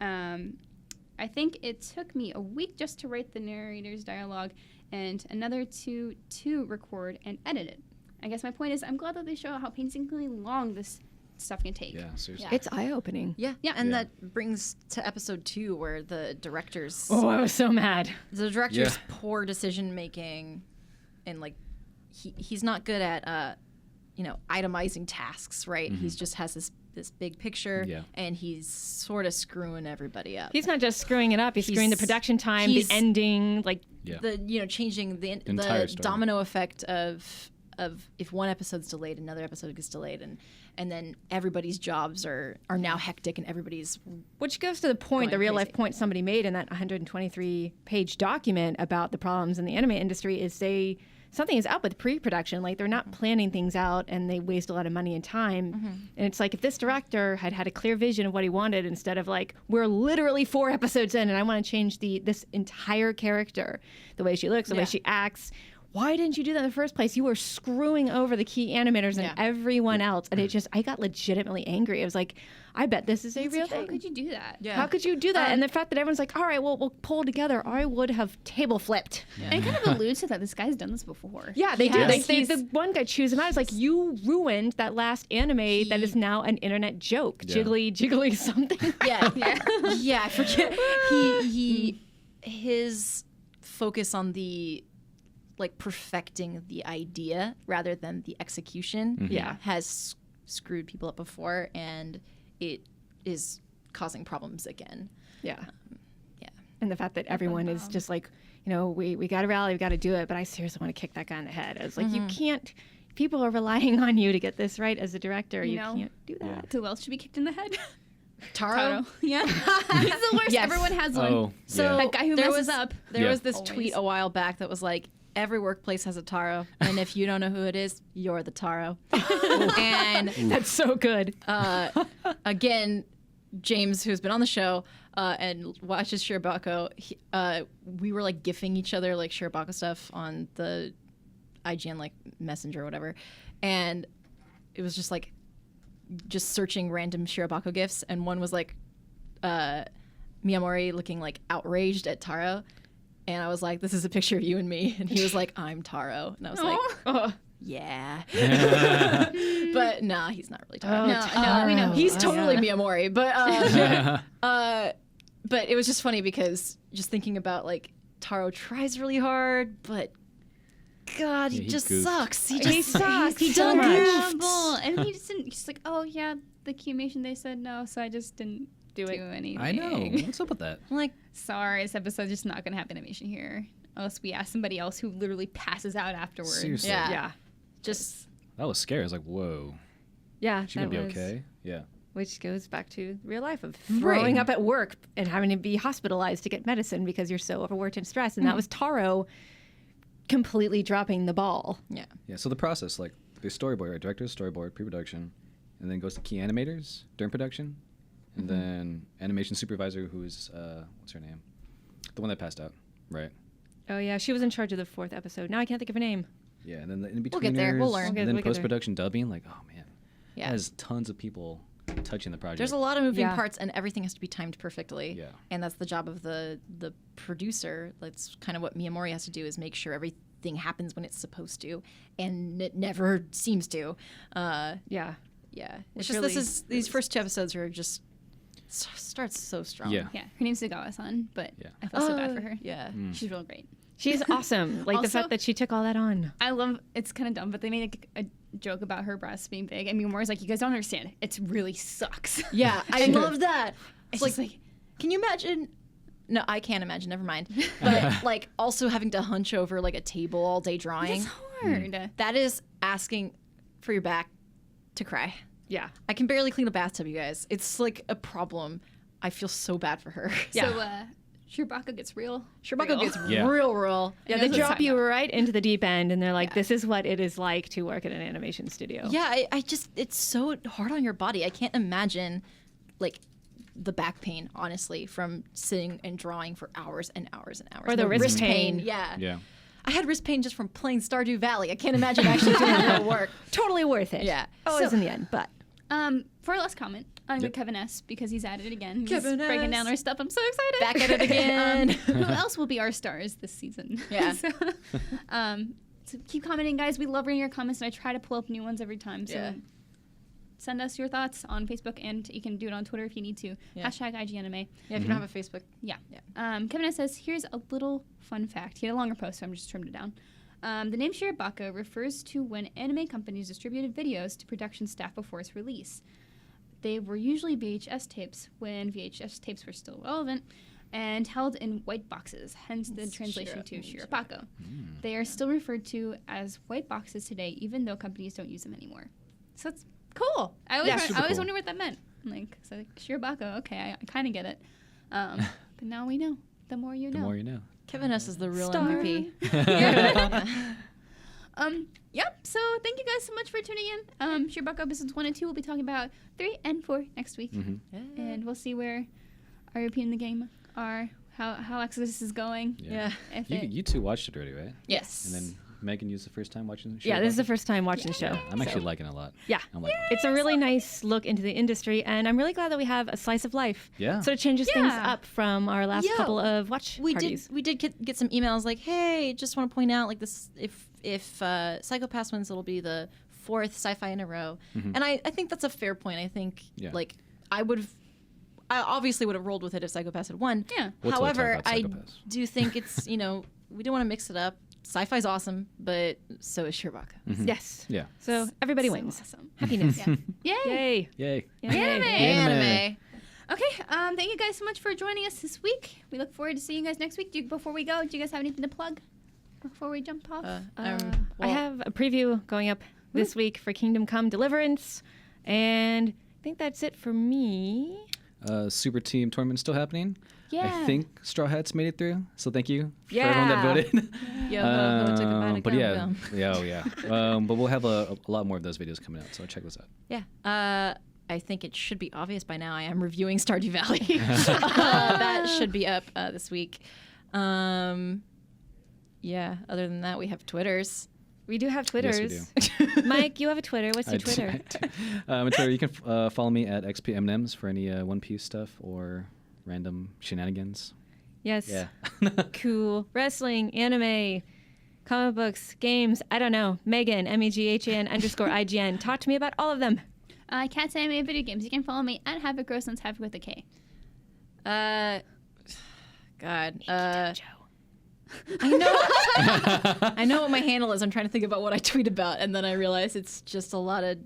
I think it took me a week just to write the narrator's dialogue and another 2 to record and edit it. I guess my point is I'm glad that they show how painstakingly long this stuff can take. Yeah, seriously. It's eye-opening. Yeah, and that brings to episode 2 where the director's Oh, I was so mad. the director's poor decision making, and like he's not good at itemizing tasks, right? Mm-hmm. He's just has this big picture, and he's sort of screwing everybody up. He's not just screwing it up. He's screwing the production time, the ending, like the changing the entire story. domino effect of if one episode's delayed, another episode gets delayed, and then everybody's jobs are now hectic, and everybody's which goes to the point, going the real life crazy. point somebody made in that 123-page document about the problems in the anime industry is something is up with pre-production. Like they're not planning things out, and they waste a lot of money and time. And it's like if this director had a clear vision of what he wanted, instead of like we're literally 4 episodes in, and I want to change this entire character, the way she looks, the way she acts. Why didn't you do that in the first place? You were screwing over the key animators and everyone else. And I got legitimately angry. I was like, I bet this is a real thing. How could you do that? Yeah. How could you do that? And the fact that everyone's like, all right, well, we'll pull together. I would have table flipped. And it kind of alludes to that this guy's done this before. Yeah, they do. Yes. The one guy chews him out. It's like, you ruined that last anime that is now an internet joke. Yeah. Jiggly something. yeah, I forget. His focus on the like perfecting the idea rather than the execution has screwed people up before, and it is causing problems again. Yeah. And the fact that everyone is just like, we got to rally, we got to do it, but I seriously want to kick that guy in the head. I was like, you can't, people are relying on you to get this right as a director. You can't do that. Who else should be kicked in the head? Taro? Yeah. He's the worst. Yes. Everyone has one. Oh, So That guy who messes up. There was this Always. tweet a while back that was like, every workplace has a Taro, and if you don't know who it is, you're the Taro. And That's so good. again, James, who's been on the show and watches Shirobako, we were like gifting each other like Shirobako stuff on the IGN like Messenger or whatever, and it was just like searching random Shirobako gifs, and one was like Miyamori looking like outraged at Taro, and I was like, this is a picture of you and me, and he was like, I'm Taro, and I was like, yeah. But nah, he's not really Taro. No, we know. He's totally Miyamori, but it was just funny because just thinking about like Taro tries really hard, but God, Yeah, he he just goofed. sucks. He He just sucks He so done much. goofed. Terrible. And he just didn't. He's like, oh yeah, the Keyimation they said no, so I just didn't do anything. I know. What's up with that? I'm like, Sorry, this episode's just not gonna have animation here. Unless we ask somebody else who literally passes out afterwards. Seriously. yeah, Yeah. just That was scary. I was like, whoa. Yeah. She gonna be that was- okay? Yeah. Which goes back to real life of throwing Right. up at work and having to be hospitalized to get medicine because you're so overworked and stressed. And that was Taro completely dropping the ball. yeah. Yeah. So the process, like the storyboard, right? Director, storyboard, pre-production, and then goes to key animators during production, and then animation supervisor, who is what's her name? The one that passed out, right? Oh, yeah. She was in charge of the 4th episode. Now I can't think of her name. Yeah, and then the in betweeners, We'll get there. We'll learn. and We'll then get there. post-production dubbing. Like, oh man, Yeah. there's tons of people touching the project. There's a lot of moving Yeah. parts, and everything has to be timed perfectly. Yeah. And that's the job of the producer. That's kind of what Miyamori has to do, is make sure everything happens when it's supposed to, and it never seems to. Yeah. Yeah. Which It's just really these first 2 episodes are just starts so strong. Yeah. Yeah, her name's Sagawa-san, but Yeah. I feel so bad for her. Yeah. She's real great. She's awesome. Like the Also- fact that she took all that on. I love. It's kind of dumb, but they made a joke about her breasts being big. I mean, Mori's like, you guys don't understand. It really sucks. Yeah, I love that. It's It's like, can you imagine? No, I can't imagine. Never mind. But like also having to hunch over like a table all day drawing. it's hard. That is asking for your back to cry. Yeah. I can barely clean a bathtub, you guys. It's like a problem. I feel so bad for her. Yeah. So Shirobako gets real. Shirobako gets Yeah. real. Yeah, knows they what he's drop talking you about. right into the deep end, and they're like, "This is what it is like to work at an animation studio." Yeah, I just, it's so hard on your body. I can't imagine like the back pain, honestly, from sitting and drawing for hours and hours and hours. Or the wrist pain. Yeah. Yeah. I had wrist pain just from playing Stardew Valley. I can't imagine actually doing real work. Totally worth it. Yeah. Always So- in the end, but For our last comment, I'm Yep. Kevin S. because he's at it again. He's Kevin breaking S. down our stuff. I'm so excited. Back at it again. Who else will be our stars this season? Yeah. So keep commenting, guys. We love reading your comments, and I try to pull up new ones every time. So Yeah. send us your thoughts on Facebook, and you can do it on Twitter if you need to. Yeah. Hashtag IGN Anime. Yeah, if you don't have a Facebook. Yeah. Yeah. Kevin S says, here's a little fun fact. He had a longer post, so I'm just trimmed it down. The name Shirobako refers to when anime companies distributed videos to production staff before its release. They were usually VHS tapes when VHS tapes were still relevant and held in white boxes, hence the translation to Shirobako. They are still referred to as white boxes today, even though companies don't use them anymore. So it's cool. I always, super I always cool. wondered what that meant. I'm like, so like Shirobako, okay, I kind of get it. But now we know. The more you know. The more you know. Kevin S is the real Star. MVP. Yep. So thank you guys so much for tuning in. Shirobako episodes 1 and 2. We'll be talking about 3 and 4 next week, and we'll see where our European in the game are, how Exodus is going. Yeah. If You, it- you two watched it already, right? Yes. And then Megan used the first time watching the show. yeah, this is the first time watching the show. I'm actually liking it a lot. Yeah. I'm like, It's a really nice look into the industry, and I'm really glad that we have a slice of life. Yeah. Sort of changes things Yeah. up from our last Yeah. couple of watch we parties. did get some emails like, hey, just want to point out like this, if Psycho-Pass wins, it'll be the 4th sci-fi in a row. And I think that's a fair point. I think Yeah. like I obviously would have rolled with it if Psycho-Pass had won. Yeah. We'll totally talk However, about I Psycho-Pass. do think it's, we don't want to mix it up. Sci-fi's awesome, but so is Shirobako. Yes. Yeah. So everybody so wins. awesome. Anhappiness. Yeah. Yay. Yay. Yay. Anime. Anime. Okay. Thank you guys so much for joining us this week. We look forward to seeing you guys next week. Before we go, do you guys have anything to plug before we jump off? I well, have a preview going up this week for Kingdom Come Deliverance, and I think that's it for me. Super Team Tournament still happening. Yeah. I think Straw Hats made it through, so thank you for Yeah. everyone that voted. Yo, ho, ho, took a bite of But gum yeah, gum. yeah. But we'll have a lot more of those videos coming out, so check those out. Yeah. I think it should be obvious by now. I am reviewing Stardew Valley. That should be up this week. Yeah. Other than that, we have Twitters. We do have Twitters. Yes, we Mike, you have a Twitter. What's your Twitter? On Twitter, you can follow me at XPMNems for any One Piece stuff or random shenanigans. Yes. Yeah. Cool. Wrestling, anime, comic books, games. I don't know. Megan, MEGHAN_IGN. Talk to me about all of them. Cats, Anime, and Video Games. You can follow me at Havoc Grosslands, Havoc with a K. God. I know what my handle is. I'm trying to think about what I tweet about, and then I realize it's just a lot of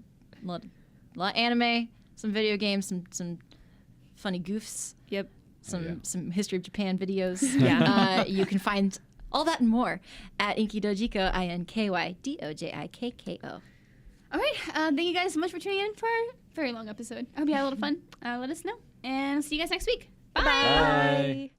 anime, some video games, some funny goofs. Yep. Some history of Japan videos. Yeah. You can find all that and more at Inkydojiko, INKYDOJIKKO. All right. Thank you guys so much for tuning in for our very long episode. I hope you had a little fun. Let us know. And see you guys next week. Bye. Bye.